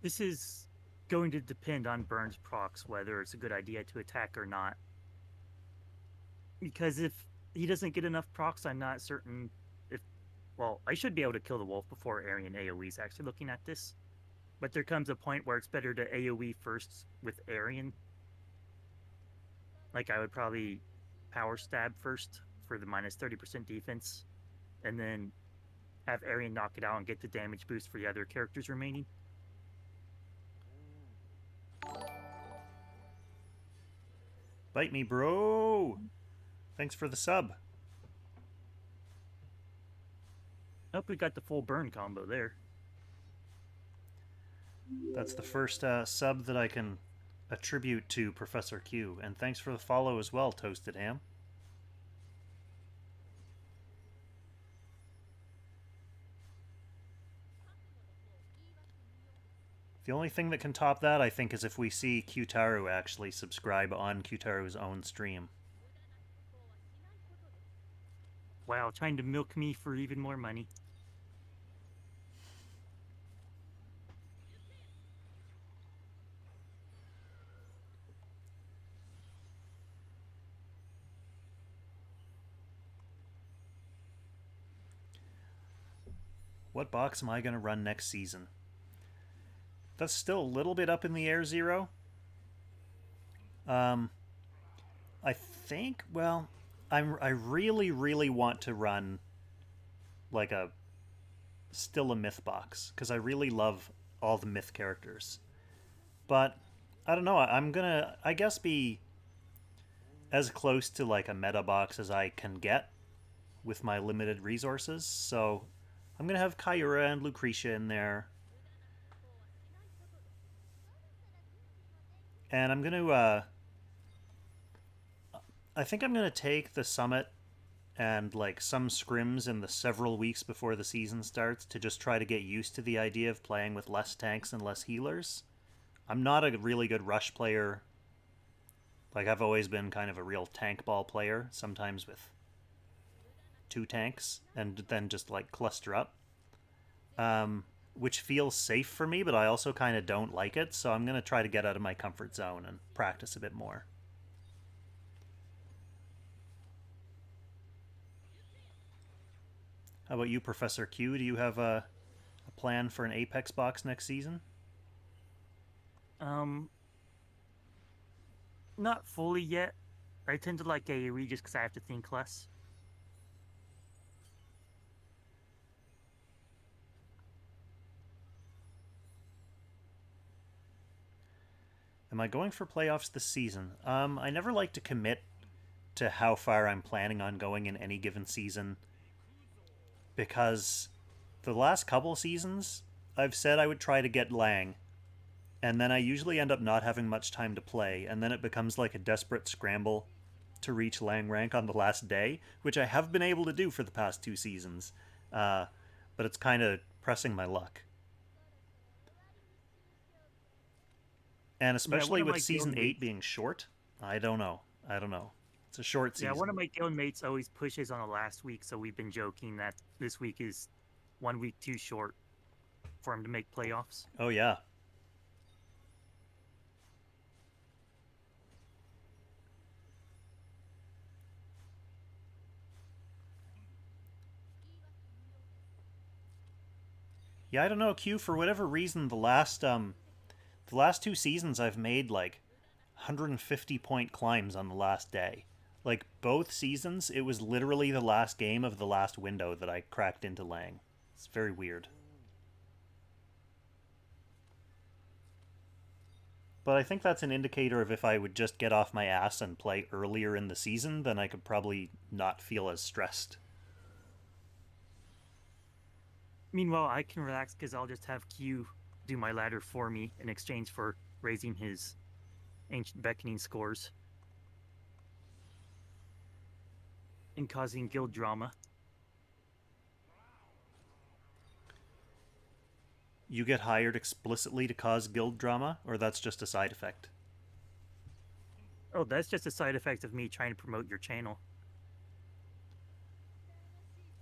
This is going to depend on Burns' procs, whether it's a good idea to attack or not. Because if he doesn't get enough procs, I'm not certain if... Well, I should be able to kill the wolf before Arian AoE is actually looking at this. But there comes a point where it's better to AoE first with Arian. Like, I would probably power stab first for the minus 30% defense, and then have Arian knock it out and get the damage boost for the other characters remaining. Bite me, bro! Thanks for the sub. I hope we got the full burn combo there. That's the first sub that I can attribute to Professor Q. And thanks for the follow as well, Toasted Ham. The only thing that can top that, I think, is if we see Qtaru actually subscribe on Qtaru's own stream. Wow, trying to milk me for even more money. What box am I going to run next season? That's still a little bit up in the air, Zero. I think, well, I really, really want to run like still a myth box, because I really love all the myth characters. But I don't know, I'm gonna, I guess, be as close to like a meta box as I can get with my limited resources. So I'm gonna have Kyura and Lucretia in there. And I'm gonna I think I'm gonna take the summit and like some scrims in the several weeks before the season starts to just try to get used to the idea of playing with less tanks and less healers. I'm not a really good rush player. Like, I've always been kind of a real tank ball player, sometimes with 2 tanks, and then just like cluster up. Which feels safe for me, but I also kind of don't like it, so I'm going to try to get out of my comfort zone and practice a bit more. How about you, Professor Q? Do you have a plan for an Apex box next season? Not fully yet. I tend to like AoE just because I have to think less. Am I going for playoffs this season? I never like to commit to how far I'm planning on going in any given season, because the last couple seasons I've said I would try to get Lang, and then I usually end up not having much time to play, and then it becomes like a desperate scramble to reach Lang rank on the last day, which I have been able to do for the past 2 seasons, but it's kind of pressing my luck. And especially with season 8 being short, I don't know. It's a short season. Yeah, one of my guild mates always pushes on the last week, so we've been joking that this week is 1 week too short for him to make playoffs. Oh, yeah. Yeah, I don't know, Q, for whatever reason, the last 2 seasons I've made like 150 point climbs on the last day. Like, both seasons, it was literally the last game of the last window that I cracked into Lang. It's very weird. But I think that's an indicator of if I would just get off my ass and play earlier in the season, then I could probably not feel as stressed. Meanwhile, I can relax because I'll just have Q do my ladder for me in exchange for raising his ancient beckoning scores and causing guild drama. You get hired explicitly to cause guild drama, or that's just a side effect? Oh, that's just a side effect of me trying to promote your channel.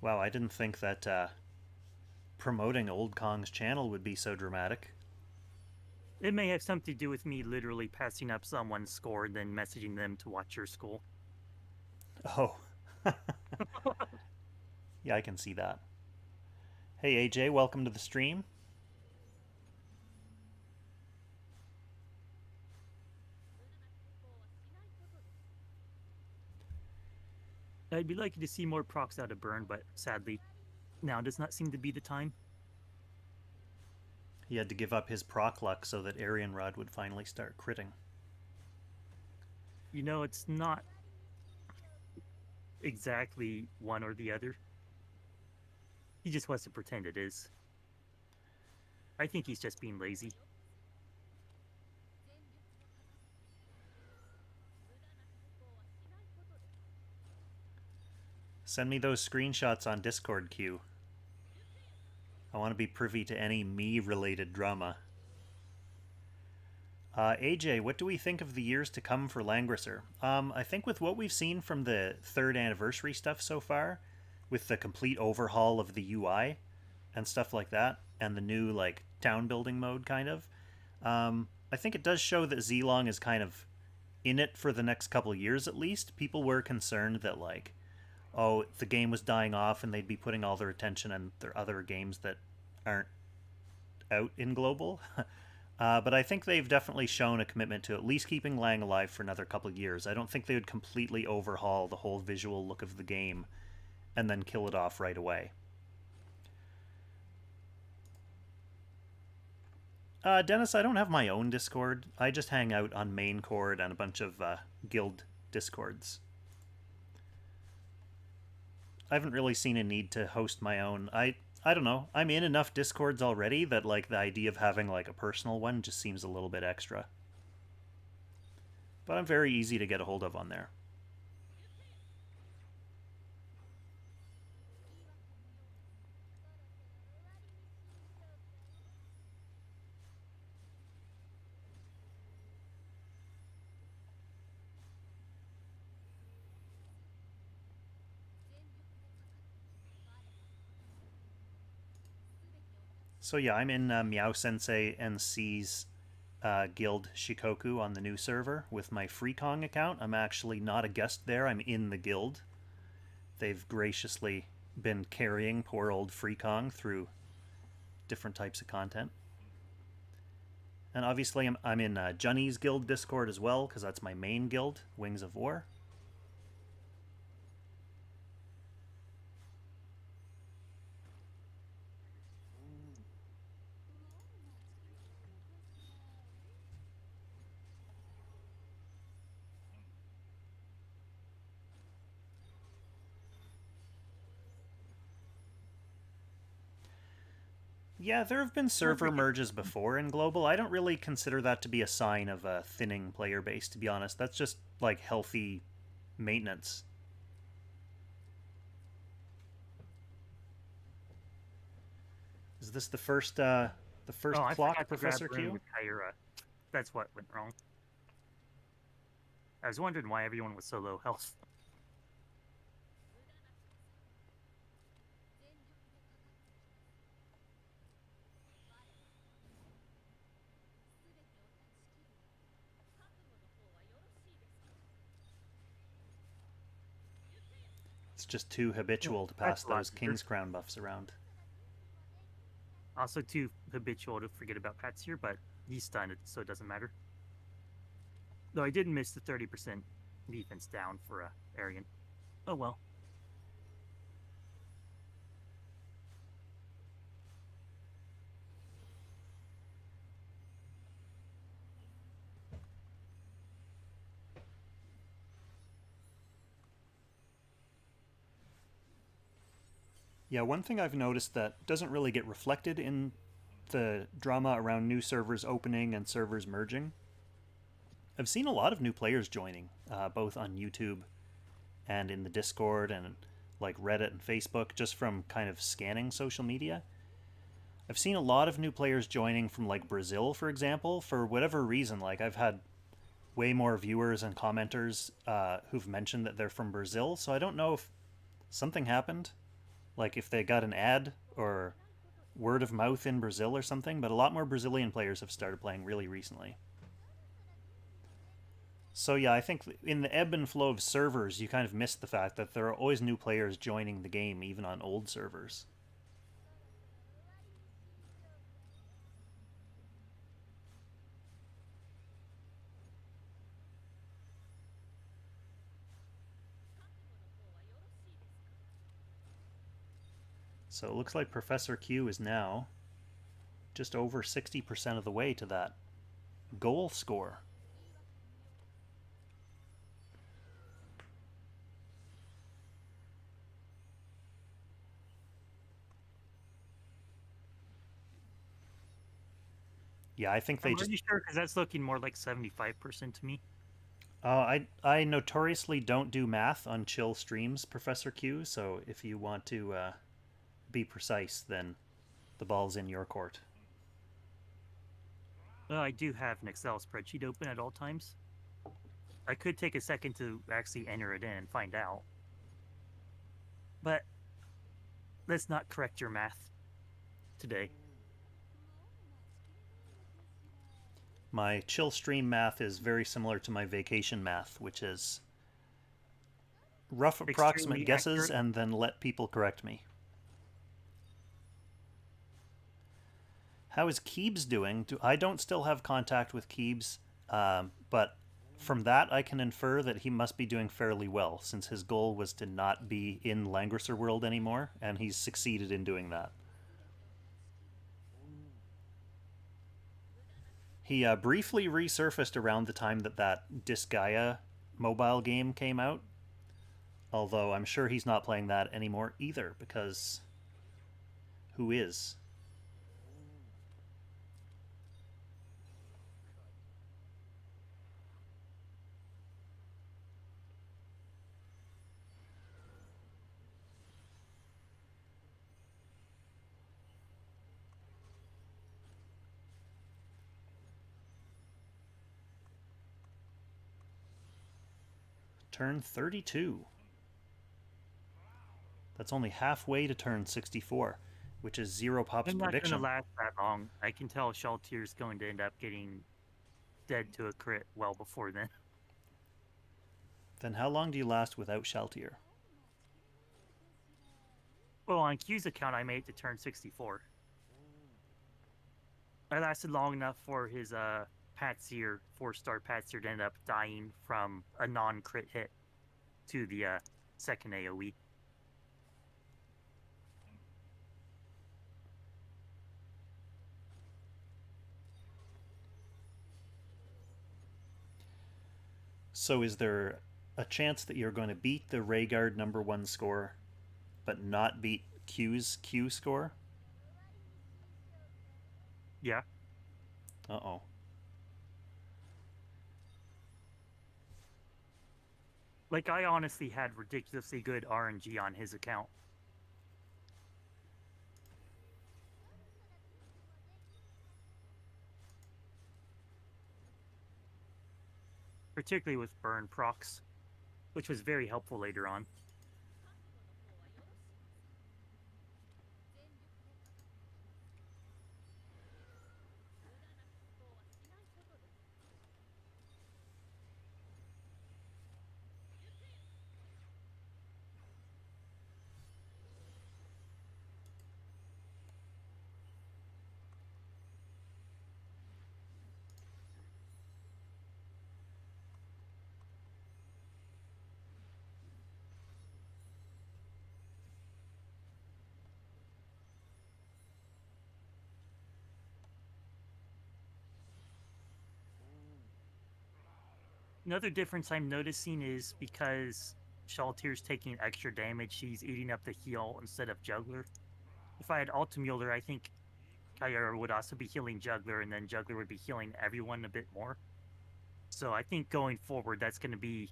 Wow, I didn't think that promoting Old Kong's channel would be so dramatic. It may have something to do with me literally passing up someone's score and then messaging them to watch your school. Oh. Yeah, I can see that. Hey, AJ, welcome to the stream. I'd be liking to see more procs out of Burn, but sadly, now does not seem to be the time. He had to give up his proc luck so that Arian Rod would finally start critting. You know, it's not exactly one or the other. He just wants to pretend it is. I think he's just being lazy. Send me those screenshots on Discord, Q. I want to be privy to any me-related drama. AJ, what do we think of the years to come for Langrisser? I think with what we've seen from the third anniversary stuff so far, with the complete overhaul of the UI and stuff like that, and the new like town building mode, kind of, I think it does show that Zlong is kind of in it for the next couple of years at least. People were concerned that like, oh, the game was dying off and they'd be putting all their attention on their other games that aren't out in global. But I think they've definitely shown a commitment to at least keeping Lang alive for another couple of years. I don't think they would completely overhaul the whole visual look of the game and then kill it off right away. Dennis, I don't have my own Discord. I just hang out on main cord and a bunch of guild Discords. I haven't really seen a need to host my own. I don't know. I'm in enough Discords already that like the idea of having like a personal one just seems a little bit extra. But I'm very easy to get a hold of on there. So yeah, I'm in Meow Sensei NC's guild Shikoku on the new server with my Freekong account. I'm actually not a guest there. I'm in the guild. They've graciously been carrying poor old Freekong through different types of content. And obviously, I'm in Junny's guild Discord as well because that's my main guild, Wings of War. Yeah, there have been server merges before in Global. I don't really consider that to be a sign of a thinning player base, to be honest. That's just like healthy maintenance. Is this the first Oh, I clock, forgot to grab Professor Rune Q? with Kyra. That's what went wrong. I was wondering why everyone was so low health. It's just too habitual to pass those King's Crown buffs around. Also too habitual to forget about Pat's here, but he's stunned, so it doesn't matter. Though I did miss the 30% defense down for Arian. Oh well. Yeah, one thing I've noticed that doesn't really get reflected in the drama around new servers opening and servers merging. I've seen a lot of new players joining, both on YouTube and in the Discord and like Reddit and Facebook, just from kind of scanning social media. I've seen a lot of new players joining from like Brazil, for example, for whatever reason. Like I've had way more viewers and commenters who've mentioned that they're from Brazil, so I don't know if something happened, like if they got an ad or word of mouth in Brazil or something, but a lot more Brazilian players have started playing really recently. So yeah, I think in the ebb and flow of servers, you kind of miss the fact that there are always new players joining the game, even on old servers. So it looks like Professor Q is now just over 60% of the way to that goal score. Yeah, I think they I'm just. pretty sure because that's looking more like 75% to me. I notoriously don't do math on chill streams, Professor Q. So if you want to be precise, then the ball's in your court. I do have an Excel spreadsheet open at all times. I could take a second to actually enter it in and find out. But let's not correct your math today. My chill stream math is very similar to my vacation math, which is rough approximate Extremely guesses accurate. and then let people correct me. How is Keebs doing? I don't still have contact with Keebs, but from that I can infer that he must be doing fairly well, since his goal was to not be in Langrisser World anymore, and he's succeeded in doing that. He briefly resurfaced around the time that Disgaea mobile game came out, although I'm sure he's not playing that anymore either, because who is? Turn 32. That's only halfway to turn 64, which is Zero Pop's I'm not going to prediction. last that long. I can tell Shaltier's going to end up getting dead to a crit well before then. Then how long do you last without Shaltier? Well, on Q's account, I made it to turn 64. I lasted long enough for his Patsier, 4-star Patsier, to end up dying from a non-crit hit to the second AoE. So is there a chance that you're going to beat the Rhaegar #1 score, but not beat Q's Q score? Yeah. Uh-oh. Like, I honestly had ridiculously good RNG on his account. Particularly with burn procs, which was very helpful later on. Another difference I'm noticing is because Shaltier's taking extra damage, she's eating up the heal instead of Juggler. If I had Altamuller, I think Qtaru would also be healing Juggler, and then Juggler would be healing everyone a bit more. So I think going forward, that's going to be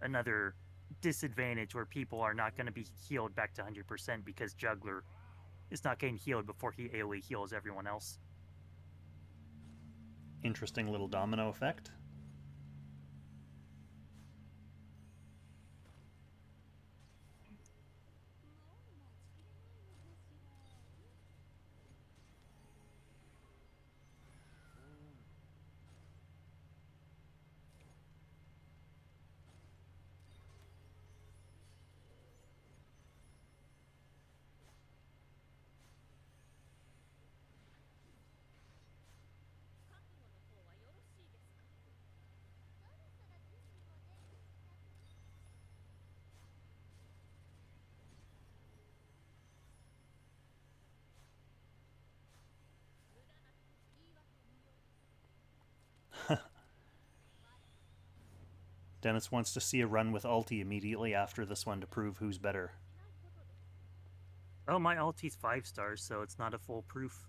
another disadvantage where people are not going to be healed back to 100% because Juggler is not getting healed before he AoE heals everyone else. Interesting little domino effect. Dennis wants to see a run with ulti immediately after this one to prove who's better. Oh, my ulti's 5 stars, so it's not a full proof.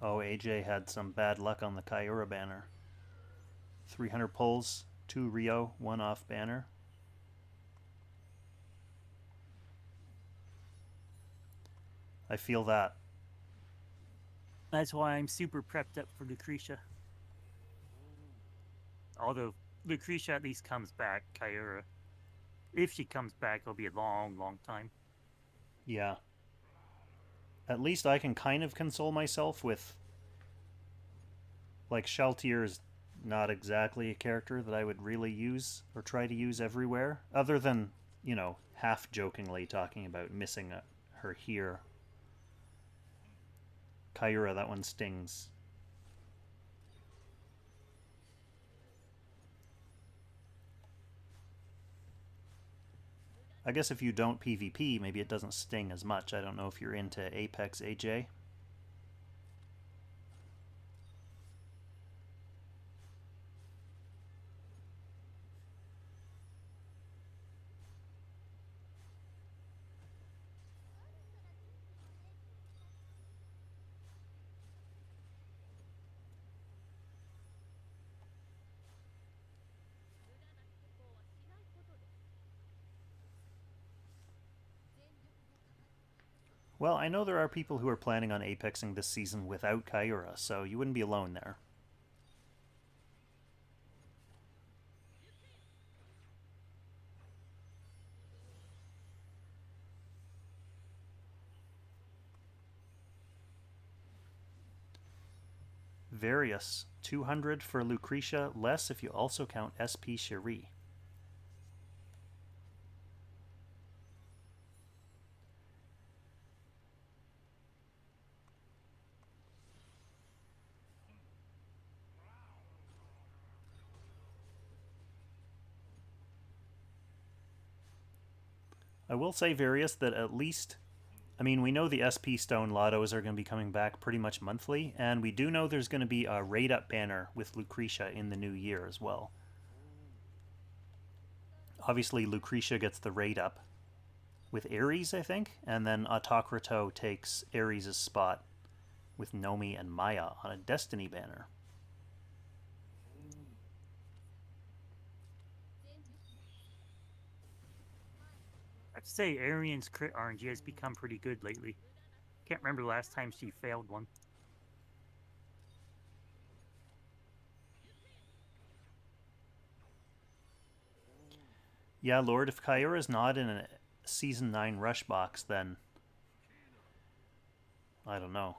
Oh, AJ had some bad luck on the Kyura banner. 300 pulls, 2 Rio, 1 off banner. I feel that. That's why I'm super prepped up for Lucretia. Although Lucretia at least comes back, Kyura. If she comes back, it'll be a long, long time. Yeah. At least I can kind of console myself with, like, Shaltir is not exactly a character that I would really use or try to use everywhere, other than, half jokingly talking about missing her here. Kyura, that one stings. I guess if you don't PvP, maybe it doesn't sting as much. I don't know if you're into Apex, AJ. Well, I know there are people who are planning on Apexing this season without Kyura, so you wouldn't be alone there. Various. 200 for Lucretia, less if you also count SP Cherie. I will say, Various, that at least, I mean, we know the SP Stone Lottos are going to be coming back pretty much monthly, and we do know there's going to be a raid up banner with Lucretia in the new year as well. Obviously, Lucretia gets the raid up with Ares, I think, and then Autocrato takes Ares' spot with Nomi and Maya on a Destiny banner. I'd say Arian's crit RNG has become pretty good lately. Can't remember the last time she failed one. Yeah, Lord, if Kyura's not in a Season 9 rush box, then I don't know.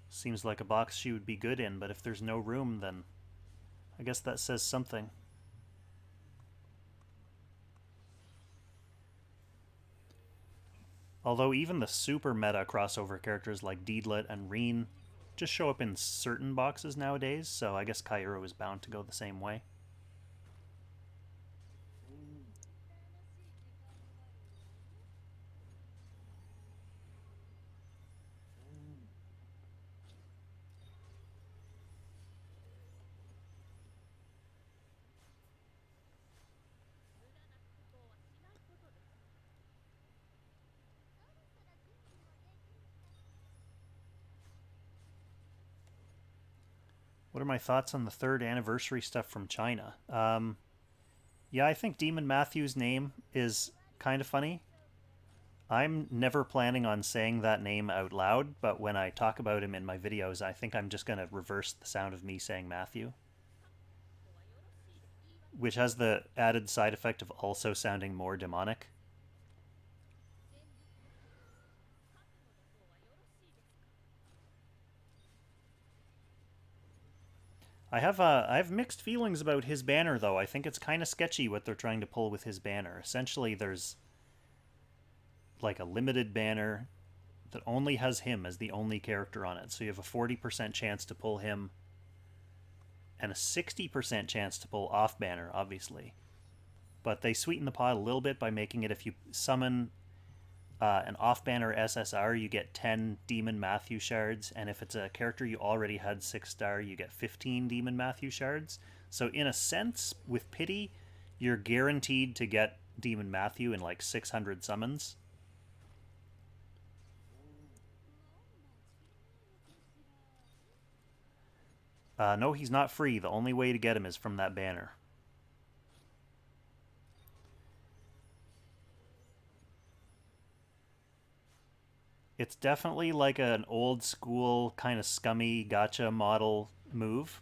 Seems like a box she would be good in, but if there's no room, then I guess that says something. Although even the super meta crossover characters like Deedlit and Reen just show up in certain boxes nowadays, so I guess Kyura was bound to go the same way. What are my thoughts on the 3rd anniversary stuff from China? Yeah, I think Demon Matthew's name is kind of funny. I'm never planning on saying that name out loud, but when I talk about him in my videos, I think I'm just going to reverse the sound of me saying Matthew, which has the added side effect of also sounding more demonic. I have mixed feelings about his banner though. I think it's kind of sketchy what they're trying to pull with his banner. Essentially, there's like a limited banner that only has him as the only character on it. So you have a 40% chance to pull him and a 60% chance to pull off banner, obviously. But they sweeten the pot a little bit by making it if you summon an off-banner SSR, you get 10 Demon Matthew shards, and if it's a character you already had 6-star, you get 15 Demon Matthew shards. So in a sense, with Pity, you're guaranteed to get Demon Matthew in like 600 summons. No, he's not free. The only way to get him is from that banner. It's definitely like an old school kind of scummy gotcha model move.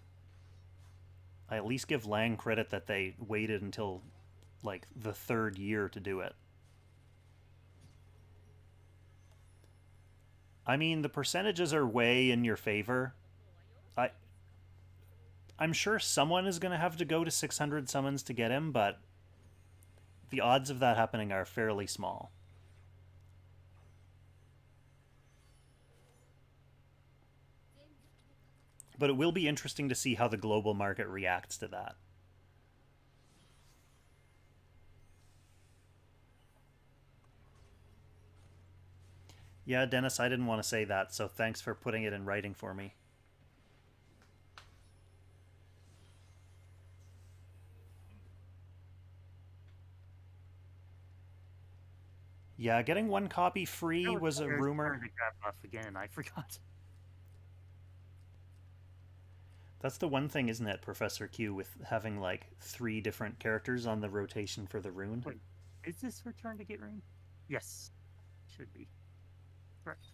I at least give Lang credit that they waited until like the third year to do it. I mean, the percentages are way in your favor. I I'm sure someone is going to have to go to 600 summons to get him, but the odds of that happening are fairly small. But it will be interesting to see how the global market reacts to that. Yeah, Dennis, I didn't want to say that, so thanks for putting it in writing for me. Yeah, getting one copy That free was was a Fenrir's turn rumor. to grab buff again, and I forgot. That's the one thing, isn't it, Professor Q, with having like 3 different characters on the rotation for the rune? Wait, is this her turn to get ring? Yes, should be. Correct.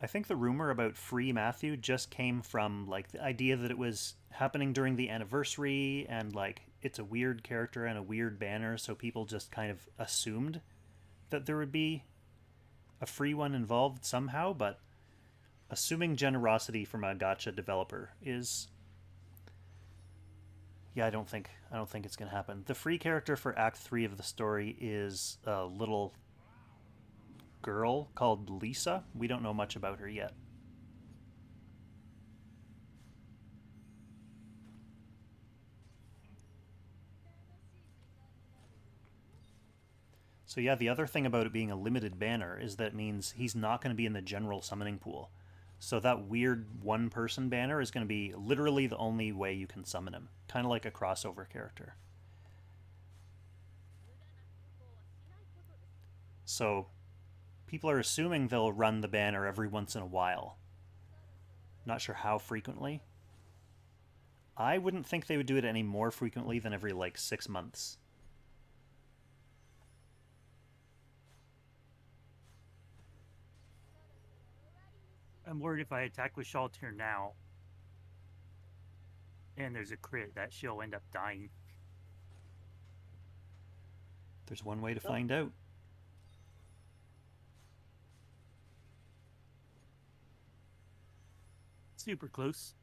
I think the rumor about Free Matthew just came from like the idea that it was happening during the anniversary and like it's a weird character and a weird banner, so people just kind of assumed that there would be a free one involved somehow, but assuming generosity from a gotcha developer is yeah, I don't think it's going to happen. The free character for act 3 of the story is a little girl called Lisa. We don't know much about her yet. So yeah, the other thing about it being a limited banner is that it means he's not going to be in the general summoning pool. So that weird one person banner is going to be literally the only way you can summon him, kind of like a crossover character. So people are assuming they'll run the banner every once in a while. Not sure how frequently. I wouldn't think they would do it any more frequently than every like 6 months. I'm worried if I attack with Shaltir now, and there's a crit, that she'll end up dying. There's one way to find out. Super close.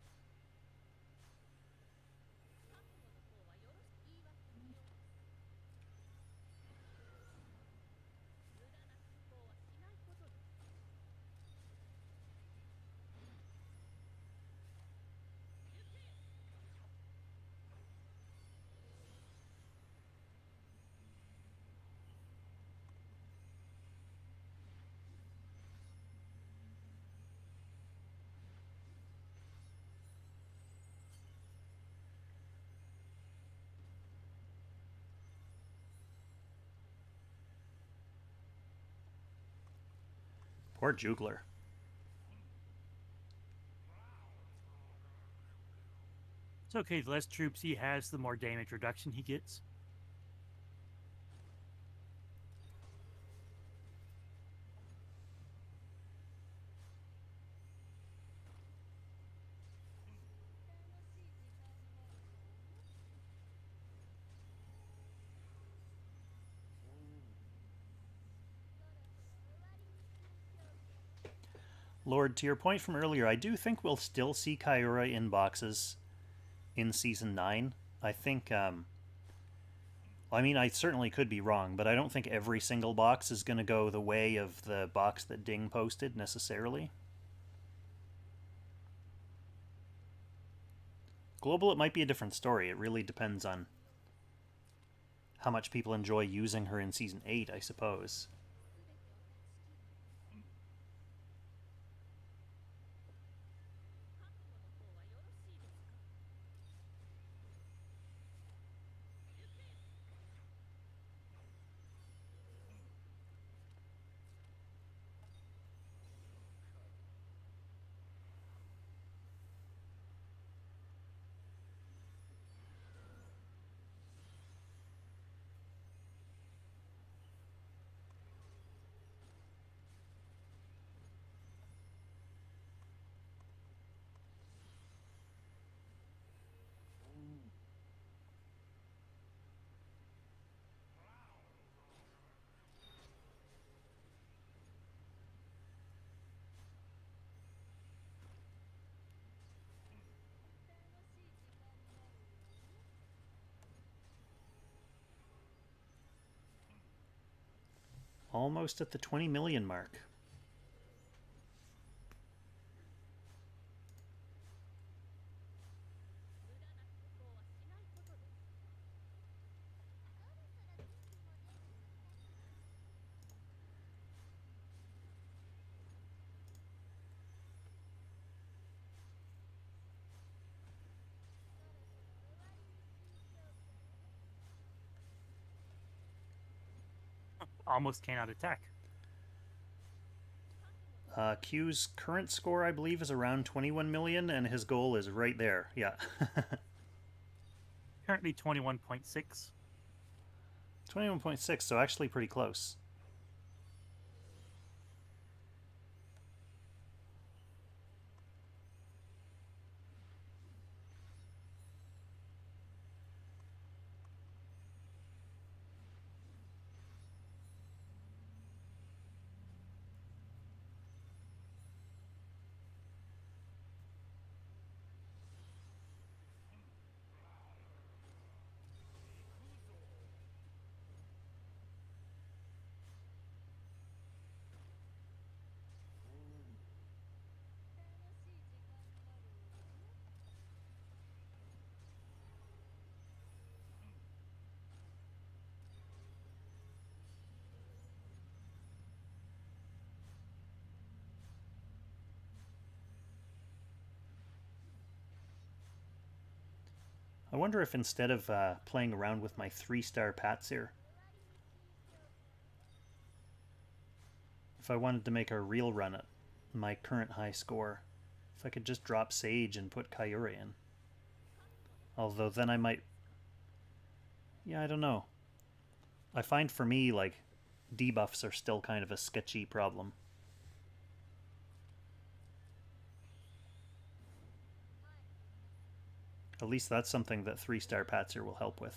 Poor Jugler. It's okay, the less troops he has, the more damage reduction he gets. Lord, to your point from earlier, I do think we'll still see Kyura in boxes in Season 9. I think, I mean, I certainly could be wrong, but I don't think every single box is going to go the way of the box that Ding posted necessarily. Global, it might be a different story. It really depends on how much people enjoy using her in Season 8, I suppose. almost at the 20 million mark. Almost cannot attack. Q's current score, I believe, is around 21 million, and his goal is right there. Yeah. Currently 21.6. 21.6, so actually pretty close. I wonder if instead of playing around with my 3-star Pats here, if I wanted to make a real run at my current high score, if I could just drop Sage and put Kyura in. Although then I might... Yeah, I don't know. I find for me, like, debuffs are still kind of a sketchy problem. At least that's something that 3-star Patzer will help with.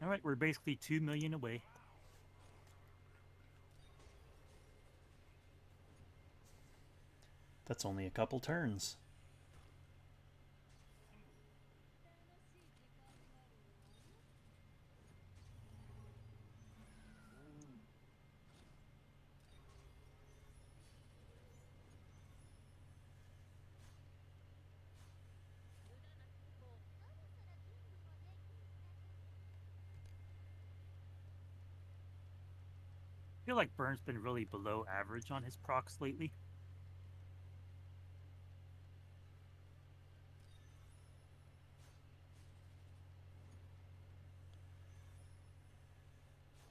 All right, we're basically 2 million away. That's only a couple turns. I feel like Burns been really below average on his procs lately.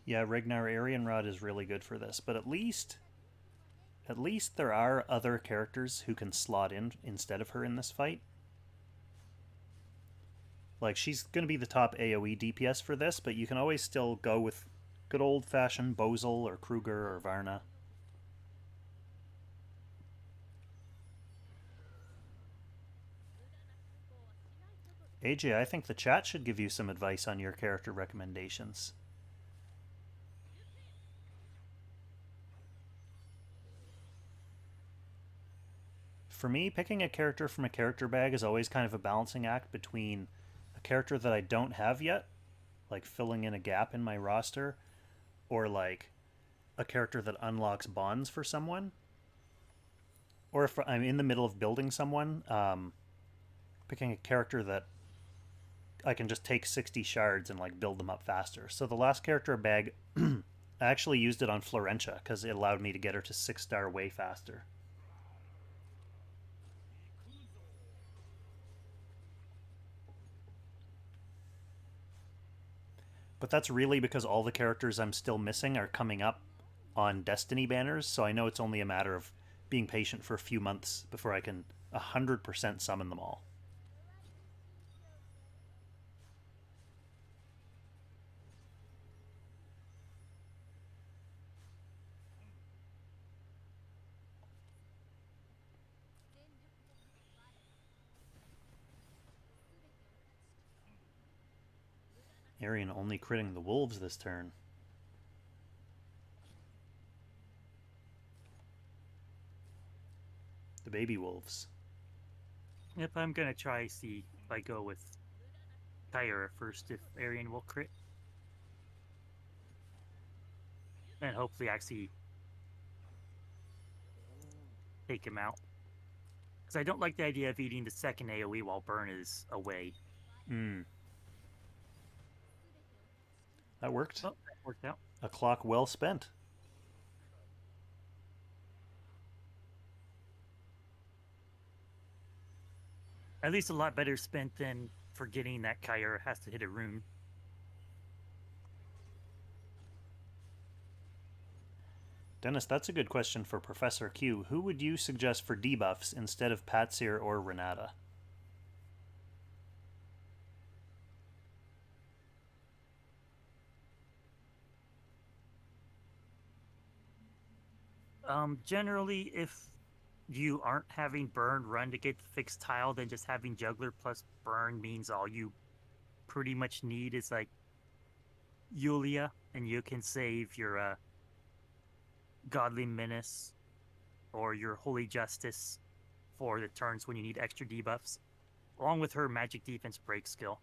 Yeah, Ragnar Arianrod is really good for this, but at least there are other characters who can slot in instead of her in this fight. Like, she's going to be the top AoE DPS for this, but you can always still go with good old-fashioned Bozel or Kruger or Varna. AJ, I think the chat should give you some advice on your character recommendations. For me, picking a character from a character bag is always kind of a balancing act between a character that I don't have yet, like filling in a gap in my roster, or like a character that unlocks bonds for someone. Or if I'm in the middle of building someone, picking a character that I can just take 60 shards and like build them up faster. So the last character bag, I actually used it on Florentia because it allowed me to get her to 6-star way faster. But that's really because all the characters I'm still missing are coming up on Destiny banners, so I know it's only a matter of being patient for a few months before I can 100% summon them all. Arian only critting the wolves this turn. The baby wolves. Yep, I'm gonna try see if I go with Kyra first if Arian will crit. And hopefully actually take him out. Because I don't like the idea of eating the second AoE while Burn is away. That worked. Oh, that worked out. A clock well spent. At least a lot better spent than forgetting that Kyra has to hit a rune. Dennis, that's a good question for Professor Q. Who would you suggest for debuffs instead of Patsir or Renata? Generally, if you aren't having Burn run to get the fixed tile, then just having Juggler plus Burn means all you pretty much need is like Yulia, and you can save your Godly Menace or your Holy Justice for the turns when you need extra debuffs, along with her Magic Defense Break skill.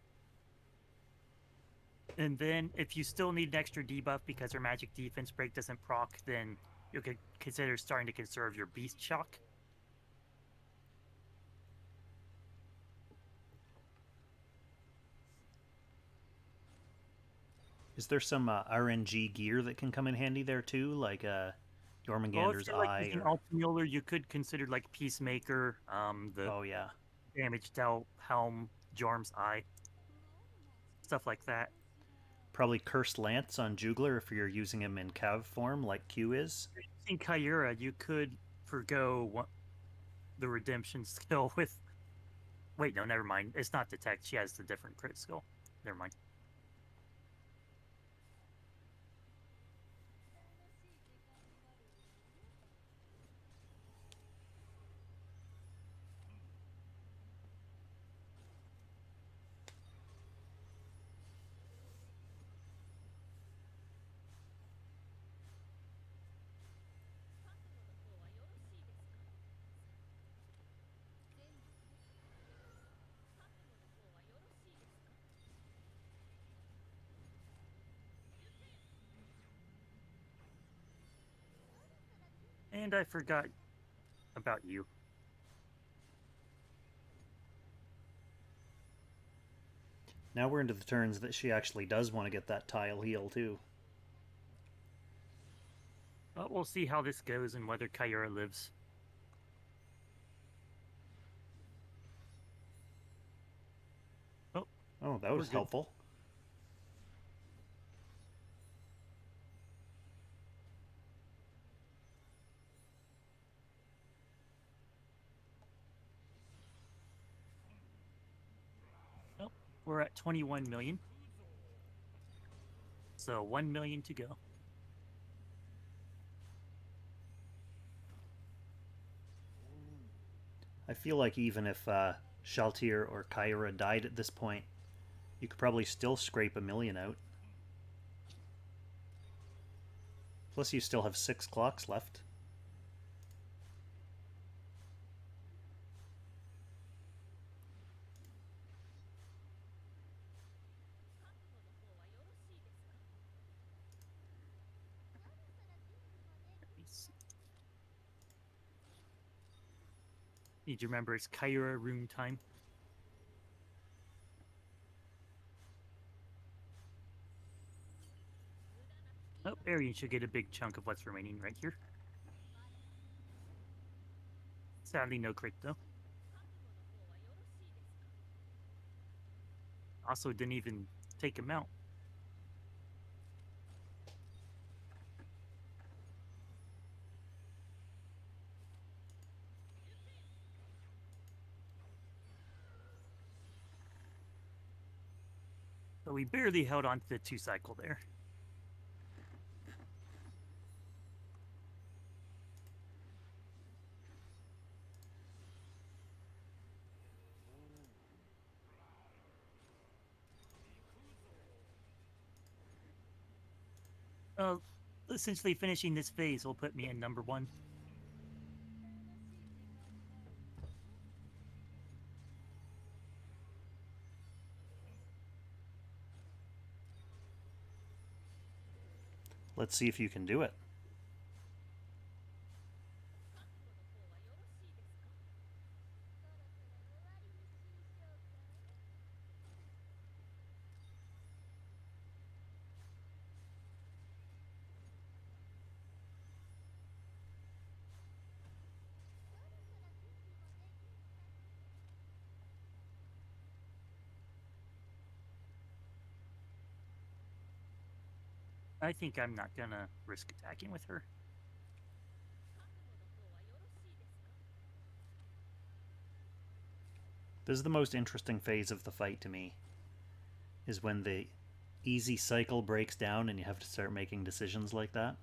And then if you still need an extra debuff because her Magic Defense Break doesn't proc, then you could consider starting to conserve your Beast Shock. Is there some RNG gear that can come in handy there too, like Jormungandr's If you're like Eye? using Or... Altamuller, you could consider like Peacemaker, the Oh yeah, Damaged Helm, Jorm's Eye, stuff like that. probably Cursed Lance on Jugler if you're using him in Cav form, like Q is. If you're using Kyura, you could forgo the Redemption skill with. Wait, no, never mind. It's not Detect. She has the different crit skill. Never mind. And I forgot about you. Now we're into the turns that she actually does want to get that tile heal too. We'll see how this goes and whether Kyura lives. Oh, that was helpful. Oh, we're at 21 million. So 1 million to go. I feel like even if Shaltir or Kyra died at this point, you could probably still scrape 1 million out. Plus you still have 6 clocks left. Need to remember it's Kyura rune time. Oh, Arian should get a big chunk of what's remaining right here. Sadly, no crit though. Also, didn't even take him out. So we barely held on to the 2 cycle there. Essentially finishing this phase will put me in number 1. Let's see if you can do it. I think I'm not gonna risk attacking with her. This is the most interesting phase of the fight to me, is when the easy cycle breaks down and you have to start making decisions like that.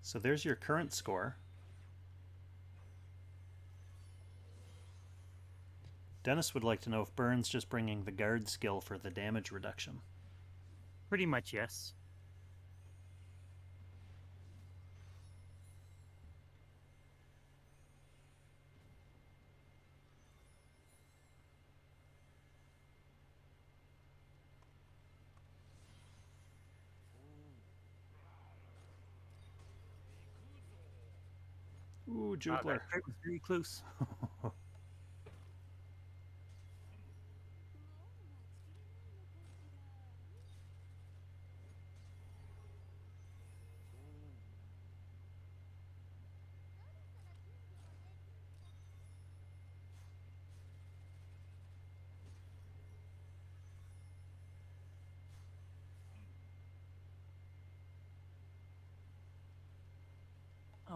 So there's your current score. Dennis would like to know if Burns just bringing the guard skill for the damage reduction. Pretty much, yes. Ooh, That Jukler. crit was very close.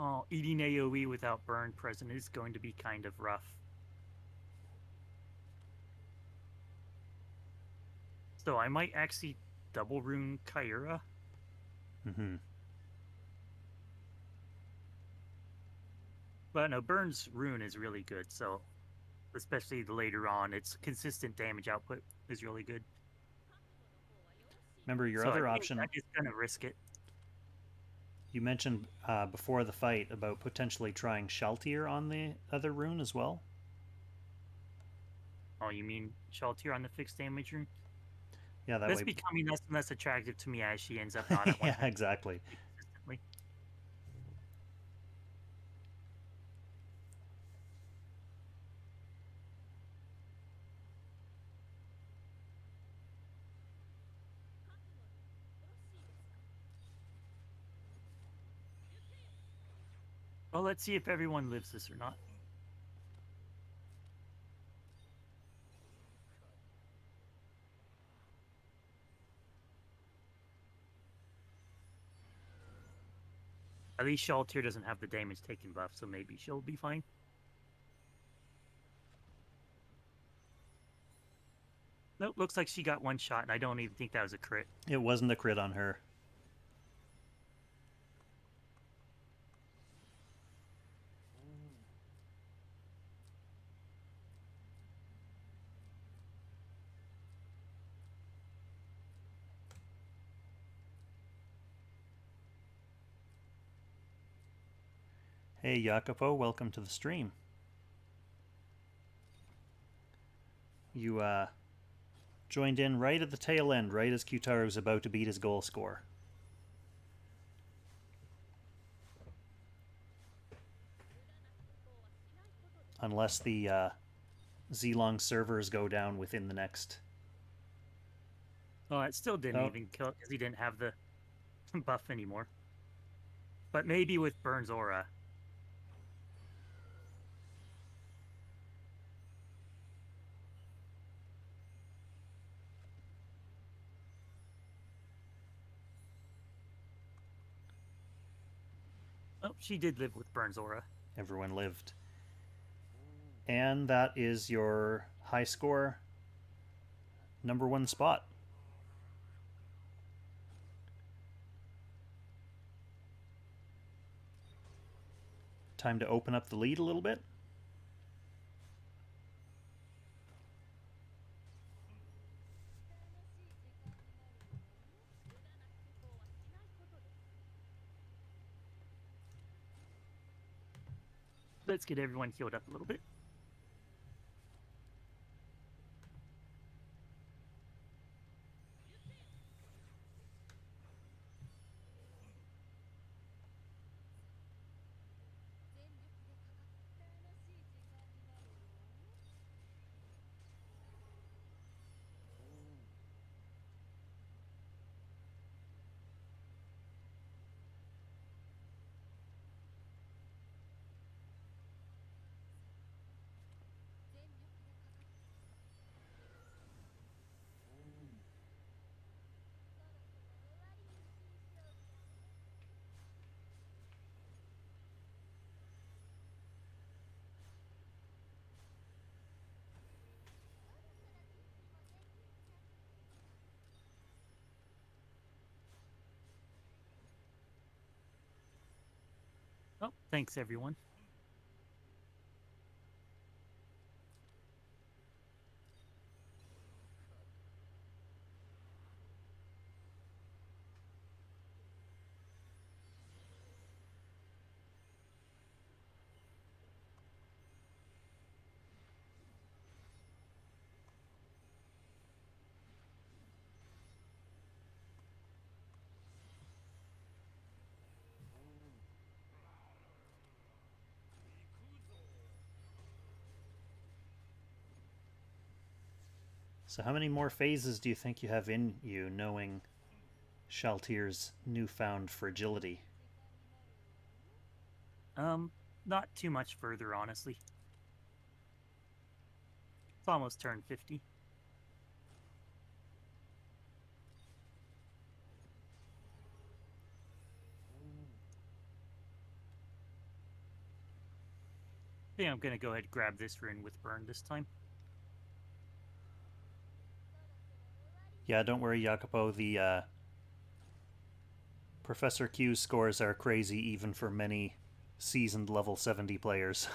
Oh, eating AoE without burn present is going to be kind of rough. So I might actually double rune Kyura. Mm-hmm. But no, Burn's rune is really good, so especially later on, its consistent damage output is really good. Remember your So other I think option. I'm just gonna risk it. You mentioned before the fight about potentially trying Shaltir on the other rune as well. Oh, you mean Shaltir on the fixed damage rune? Yeah, that That's way. becoming less and less attractive to me as she ends up not at 100 Yeah, exactly. consistently. Well, let's see if everyone lives this or not. At least Shaltir doesn't have the damage taken buff, so maybe she'll be fine. Nope, looks like she got one shot, and I don't even think that was a crit. It wasn't a crit on her. Hey, Jacopo, welcome to the stream. You joined in right at the tail end, right as Qtaru was about to beat his goal score. Unless the Zlong servers go down within the next... Well, it still didn't even kill because he didn't have the buff anymore. But maybe with Burn's aura. Oh, she did live with Burn's aura. Everyone lived. And that is your high score #1 spot. Time to open up the lead a little bit. Let's get everyone healed up a little bit. Oh, thanks everyone. So how many more phases do you think you have in you, knowing Shaltir's newfound fragility? Not too much further, honestly. It's almost turned 50. I think I'm gonna go ahead and grab this rune with burn this time. Yeah, don't worry, Jacopo. The Professor Q's scores are crazy even for many seasoned level 70 players.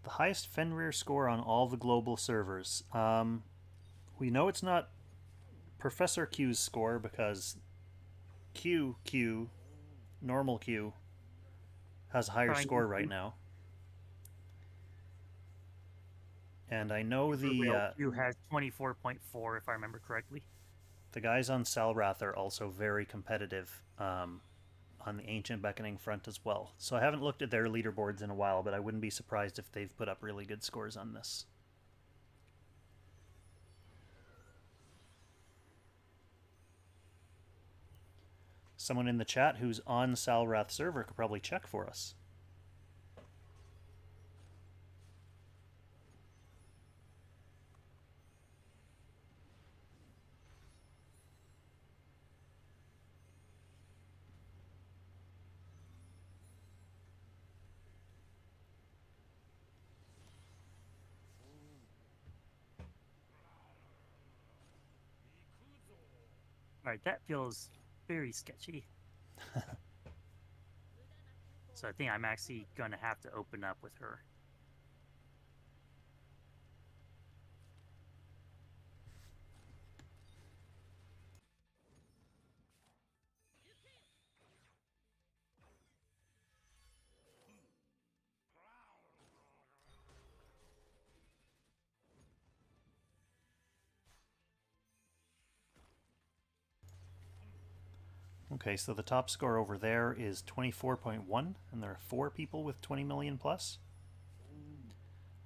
The highest Fenrir score on all the global servers. We know it's not Professor Q's score because Q, normal Q, has a higher score right now. And I know the Q has 24.4 if I remember correctly. The guys on Salrath are also very competitive on the Ancient Beckoning front as well. So I haven't looked at their leaderboards in a while, but I wouldn't be surprised if they've put up really good scores on this. Someone in the chat who's on Salrath server could probably check for us. Alright, that feels very sketchy. So I think I'm actually going to have to open up with her. Okay, so the top score over there is 24.1, and there are 4 people with 20 million plus.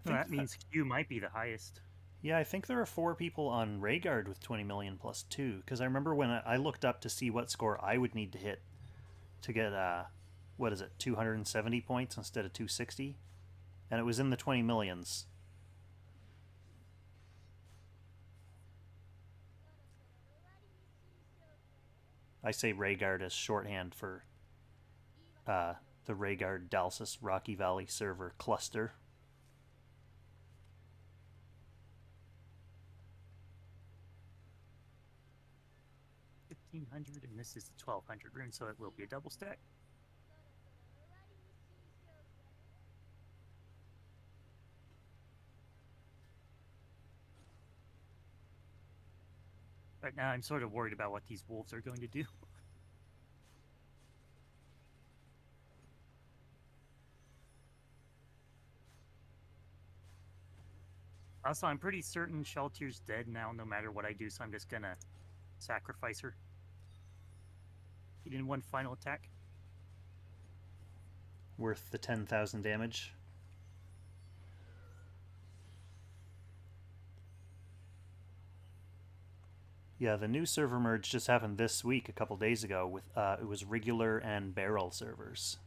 So that means Q might be the highest. Yeah, I think there are 4 people on Rhaegar with 20 million plus too, because I remember when I looked up to see what score I would need to hit to get, what is it, 270 points instead of 260? And it was in the 20 millions. I say Rhaegar as shorthand for the Rhaegar Dalsis Rocky Valley server cluster. 1500, and this is the 1200 rune, so it will be a double stack. Right now, I'm sort of worried about what these wolves are going to do. Also, I'm pretty certain Sheltier's dead now, no matter what I do, so I'm just gonna sacrifice her. Get in one final attack. Worth the 10,000 damage. Yeah, the new server merge just happened this week, a couple days ago. With it was regular and barrel servers.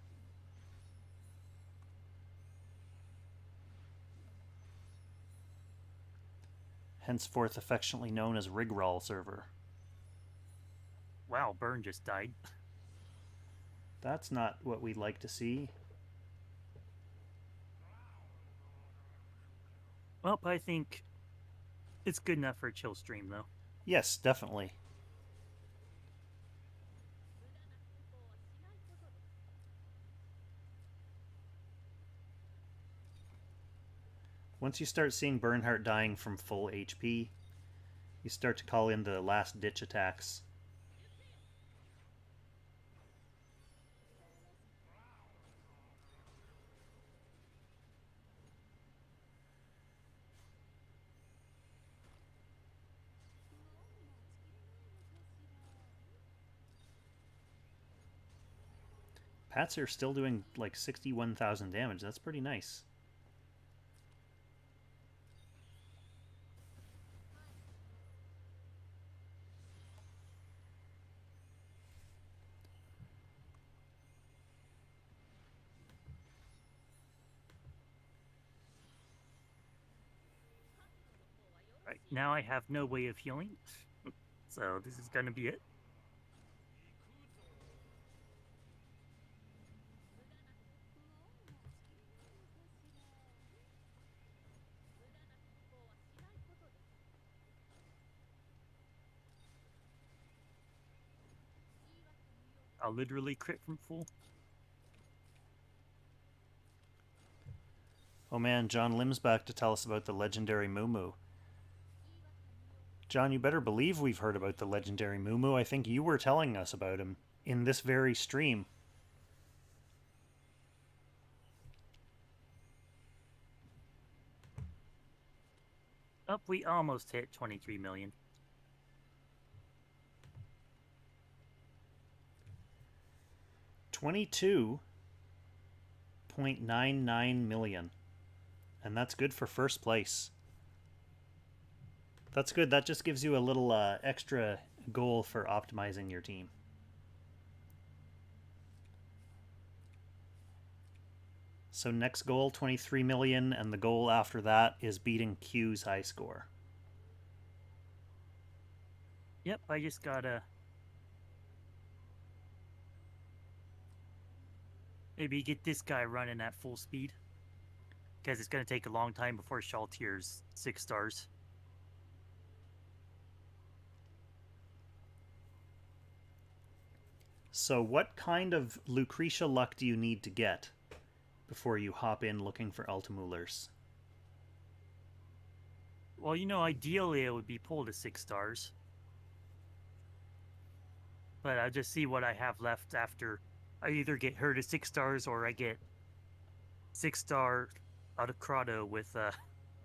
Henceforth affectionately known as Rigroll server. Wow, Burn just died. That's not what we'd like to see. Well, I think it's good enough for a chill stream, though. Yes, definitely. Once you start seeing Bernhardt dying from full HP, you start to call in the last ditch attacks. Patzer still doing like 61,000 damage. That's pretty nice. Right, now I have no way of healing, so this is gonna be it. I'll literally crit from full. Oh man, John Lim's back to tell us about the legendary Moo. John, you better believe we've heard about the legendary Moo. I think you were telling us about him in this very stream. Up, we almost hit 23 million. $22.99 million. And that's good for first place. That's good. That just gives you a little extra goal for optimizing your team. So next goal, 23 million, and the goal after that is beating Q's high score. Yep, I just gotta maybe get this guy running at full speed, because it's gonna take a long time before Shaltier's 6 stars. So what kind of Lucretia luck do you need to get before you hop in looking for Altamulers? Well, you know, ideally it would be pulled to 6 stars. But I'll just see what I have left after I either get her to 6 stars or I get 6-star out of Qtaru with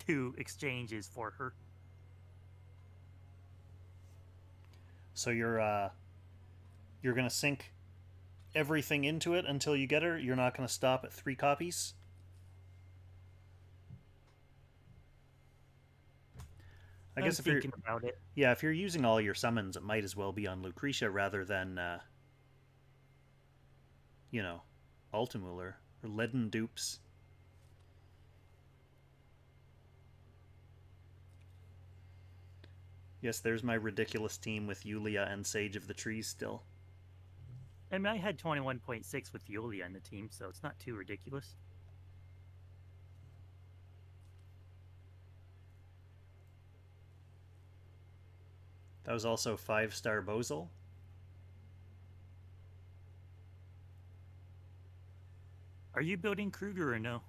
2 exchanges for her. So you're gonna sink everything into it until you get her? You're not gonna stop at 3 copies? I guess if you're thinking about it. Yeah, if you're using all your summons, it might as well be on Lucretia rather than you know, Altamuller or Leaden dupes. Yes, there's my ridiculous team with Yulia and Sage of the Trees still. I mean, I had 21.6 with Yulia in the team, so it's not too ridiculous. That was also 5-star Bozel. Are you building Kruger or no?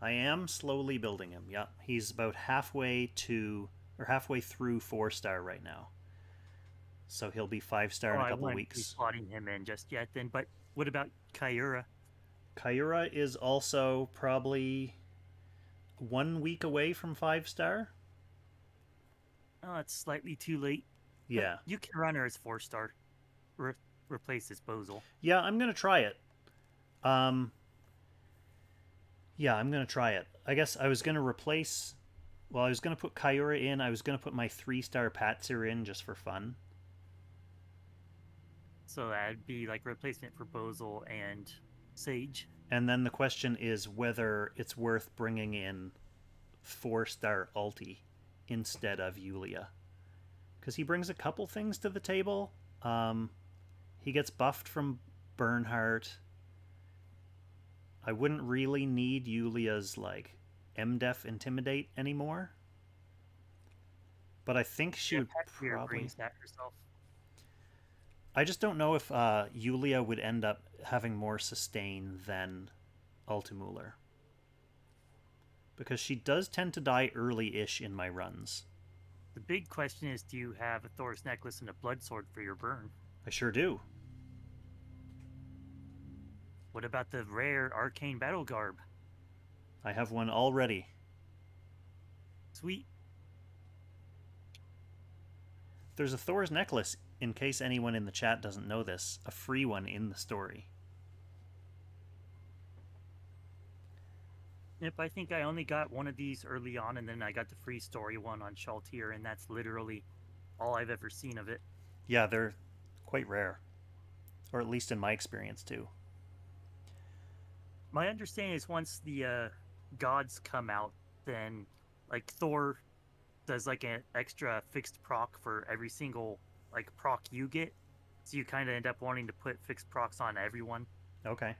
I am slowly building him. Yeah, he's about halfway through 4-star right now. So he'll be 5-star Oh, in a I couple wouldn't be weeks. slotting him in just yet then. But what about Kyura? Kyura is also probably 1 week away from 5-star. Oh, it's slightly too late. But Yeah. you can run her as 4-star. Re- replace disposal. Yeah, I'm going to try it. Um, yeah, I'm going to try it. I guess I was going to replace. Well, I was going to put Kyura in. I was going to put my 3-star Patsir in just for fun. So that'd be like replacement for Bozal and Sage. And then the question is whether it's worth bringing in 4-star Ulti instead of Yulia. Because he brings a couple things to the table. He gets buffed from Bernhardt. I wouldn't really need Yulia's like MDef Intimidate anymore. But I think she would probably brings that herself. I just don't know if Yulia would end up having more sustain than Ultimuller. Because she does tend to die early-ish in my runs. The big question is, do you have a Thor's necklace and a blood sword for your burn? I sure do. What about the rare arcane battle garb? I have one already. Sweet. There's a Thor's necklace, in case anyone in the chat doesn't know this, a free one in the story. Yep, I think I only got one of these early on, and then I got the free story one on Shaltir, and that's literally all I've ever seen of it. Yeah, they're quite rare. Or at least in my experience, too. My understanding is once the gods come out, then like Thor does like an extra fixed proc for every single like proc you get. So you kind of end up wanting to put fixed procs on everyone. Okay.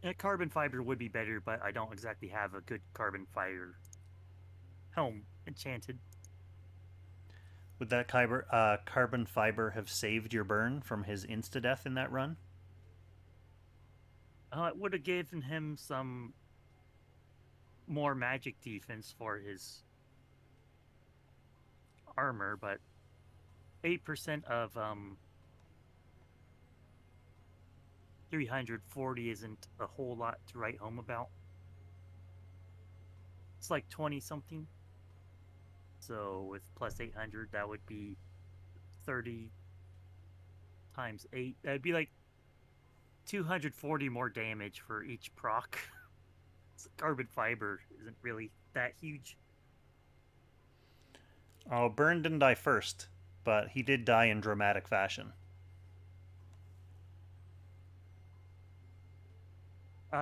A carbon fiber would be better, but I don't exactly have a good carbon fiber helm enchanted. Would that carbon fiber have saved your burn from his insta-death in that run? It would have given him some more magic defense for his armor, but 8% of 340 isn't a whole lot to write home about. It's like 20 something. So with plus 800, that would be 30 times 8. That'd be like 240 more damage for each proc. Carbon fiber isn't really that huge. Oh, Burn didn't die first, but he did die in dramatic fashion.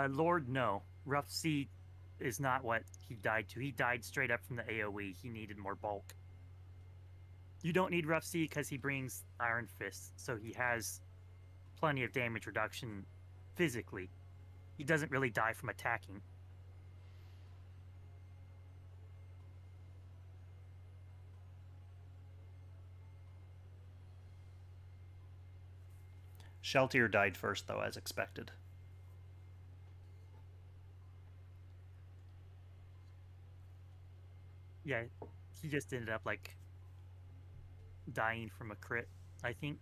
Lord, no. Rough Sea is not what he died to. He died straight up from the AoE. He needed more bulk. You don't need Rough Sea because he brings Iron Fist, so he has plenty of damage reduction physically. He doesn't really die from attacking. Shaltir died first, though, as expected. Yeah, he just ended up like dying from a crit, I think.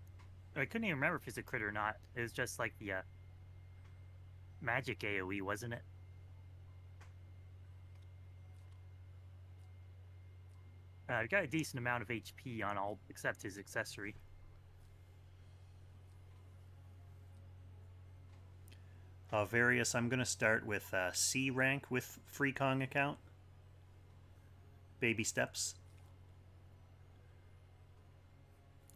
I couldn't even remember if it's a crit or not. It was just like the magic AoE, wasn't it? I got a decent amount of HP on all except his accessory. Various, I'm going to start with C rank with Free Kong account. Baby steps.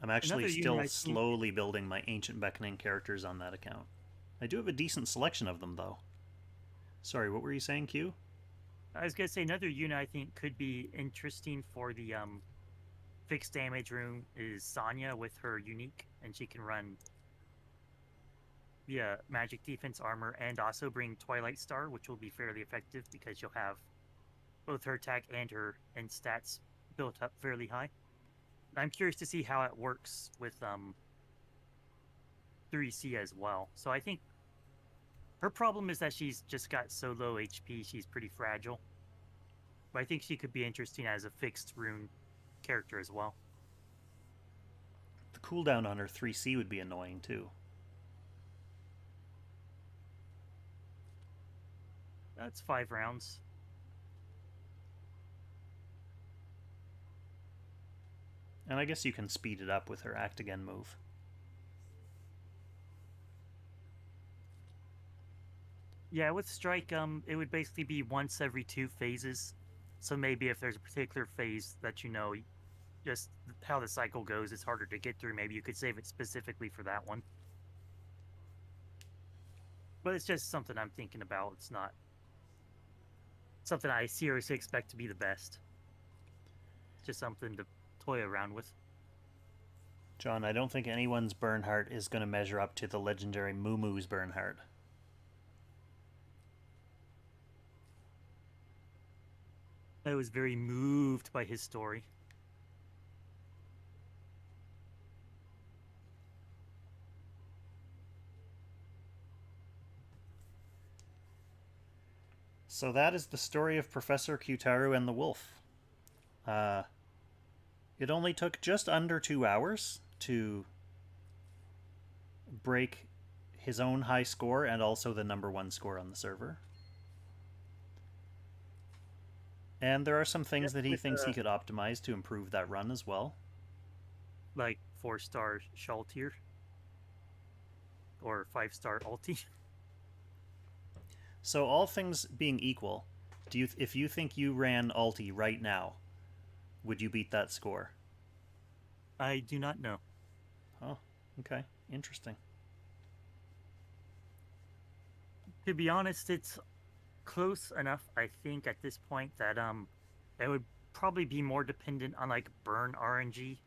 I'm actually still slowly building my Ancient Beckoning characters on that account. I do have a decent selection of them, though. Sorry, what were you saying, Q? I was going to say another unit I think could be interesting for the fixed damage room is Sonya with her unique, and she can run magic defense armor and also bring Twilight Star, which will be fairly effective because you'll have both her attack and her end stats built up fairly high. I'm curious to see how it works with 3C as well. So I think her problem is that she's just got so low HP, she's pretty fragile. But I think she could be interesting as a fixed rune character as well. The cooldown on her 3C would be annoying too. That's 5 rounds. And I guess you can speed it up with her Act Again move. Yeah, with Strike, it would basically be once every 2 phases. So maybe if there's a particular phase that you know just how the cycle goes, it's harder to get through. Maybe you could save it specifically for that one. But it's just something I'm thinking about. It's not something I seriously expect to be the best. It's just something to toy around with. John, I don't think anyone's Bernhardt is going to measure up to the legendary Mumu's Bernhardt. I was very moved by his story. So that is the story of Professor Qtaru and the Wolf. It only took just under 2 hours to break his own high score and also the #1 score on the server. And there are some things that he thinks he could optimize to improve that run as well. Like 4-star Shaltir. Or 5-star Alti. So all things being equal, if you think you ran Alti right now, would you beat that score? I do not know. Oh, okay. Interesting. To be honest, it's close enough, I think, at this point that it would probably be more dependent on like burn RNG.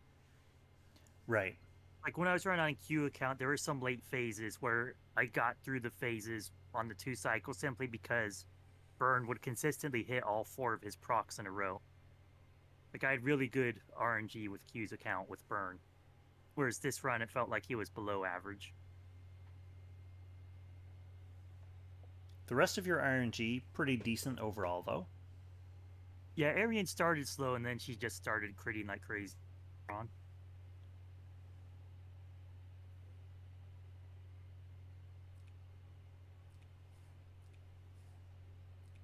Right. Like when I was running on a Q account, there were some late phases where I got through the phases on the 2 cycles simply because burn would consistently hit all 4 of his procs in a row. Like I had really good RNG with Q's account with burn. Whereas this run, it felt like he was below average. The rest of your RNG, pretty decent overall, though. Yeah, Arian started slow, and then she just started critting like crazy. On.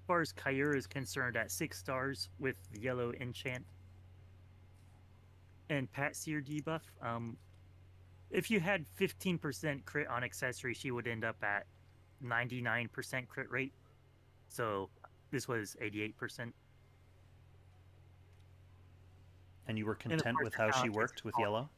As far as Kyur is concerned, at 6 stars with the yellow enchant and Patseer debuff, if you had 15% crit on accessory, she would end up at 99% crit rate. So this was 88%. And you were content with how she worked with yellow?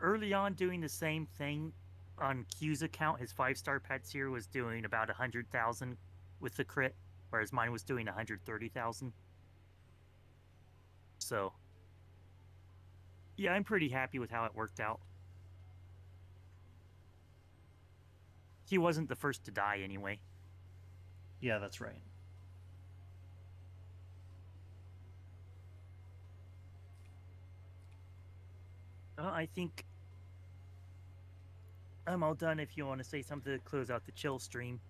Early on, doing the same thing on Q's account, his 5-star Patseer was doing about 100,000 with the crit, whereas mine was doing 130,000. So, yeah, I'm pretty happy with how it worked out. He wasn't the first to die anyway. Yeah, that's right. I think I'm all done if you want to say something to close out the chill stream.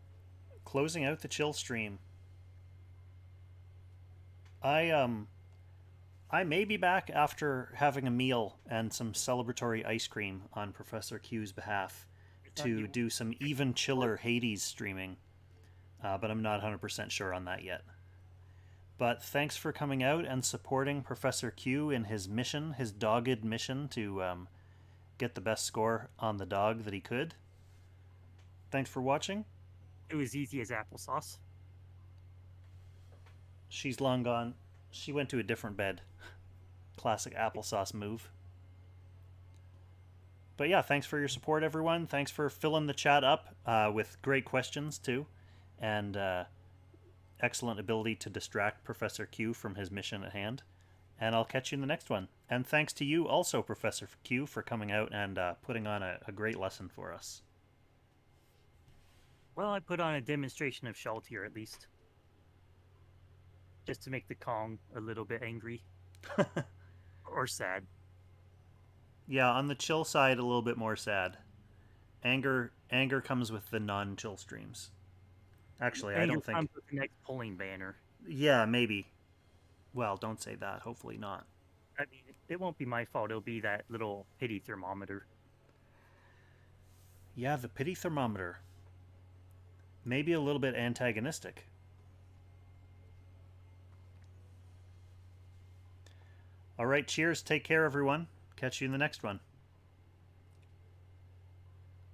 Closing out the chill stream. I may be back after having a meal and some celebratory ice cream on Professor Q's behalf to do some even chiller Hades streaming, but I'm not 100% sure on that yet. But thanks for coming out and supporting Professor Q in his mission, his dogged mission to get the best score on the dog that he could. Thanks for watching. It was easy as applesauce. She's long gone. She went to a different bed. Classic applesauce move. But yeah, thanks for your support, everyone. Thanks for filling the chat up with great questions, too. And excellent ability to distract Professor Q from his mission at hand. And I'll catch you in the next one. And thanks to you also, Professor Q, for coming out and putting on a great lesson for us. Well, I put on a demonstration of Shaltir at least. just to make the Kong a little bit angry or sad. Yeah, on the chill side, a little bit more sad. Anger comes with the non-chill streams. Actually, I Anger don't think. comes with the next polling banner. Yeah, maybe. Well, don't say that. Hopefully not. I mean, it won't be my fault. It'll be that little pity thermometer. Yeah, the pity thermometer. Maybe a little bit antagonistic. All right, cheers. Take care, everyone. Catch you in the next one.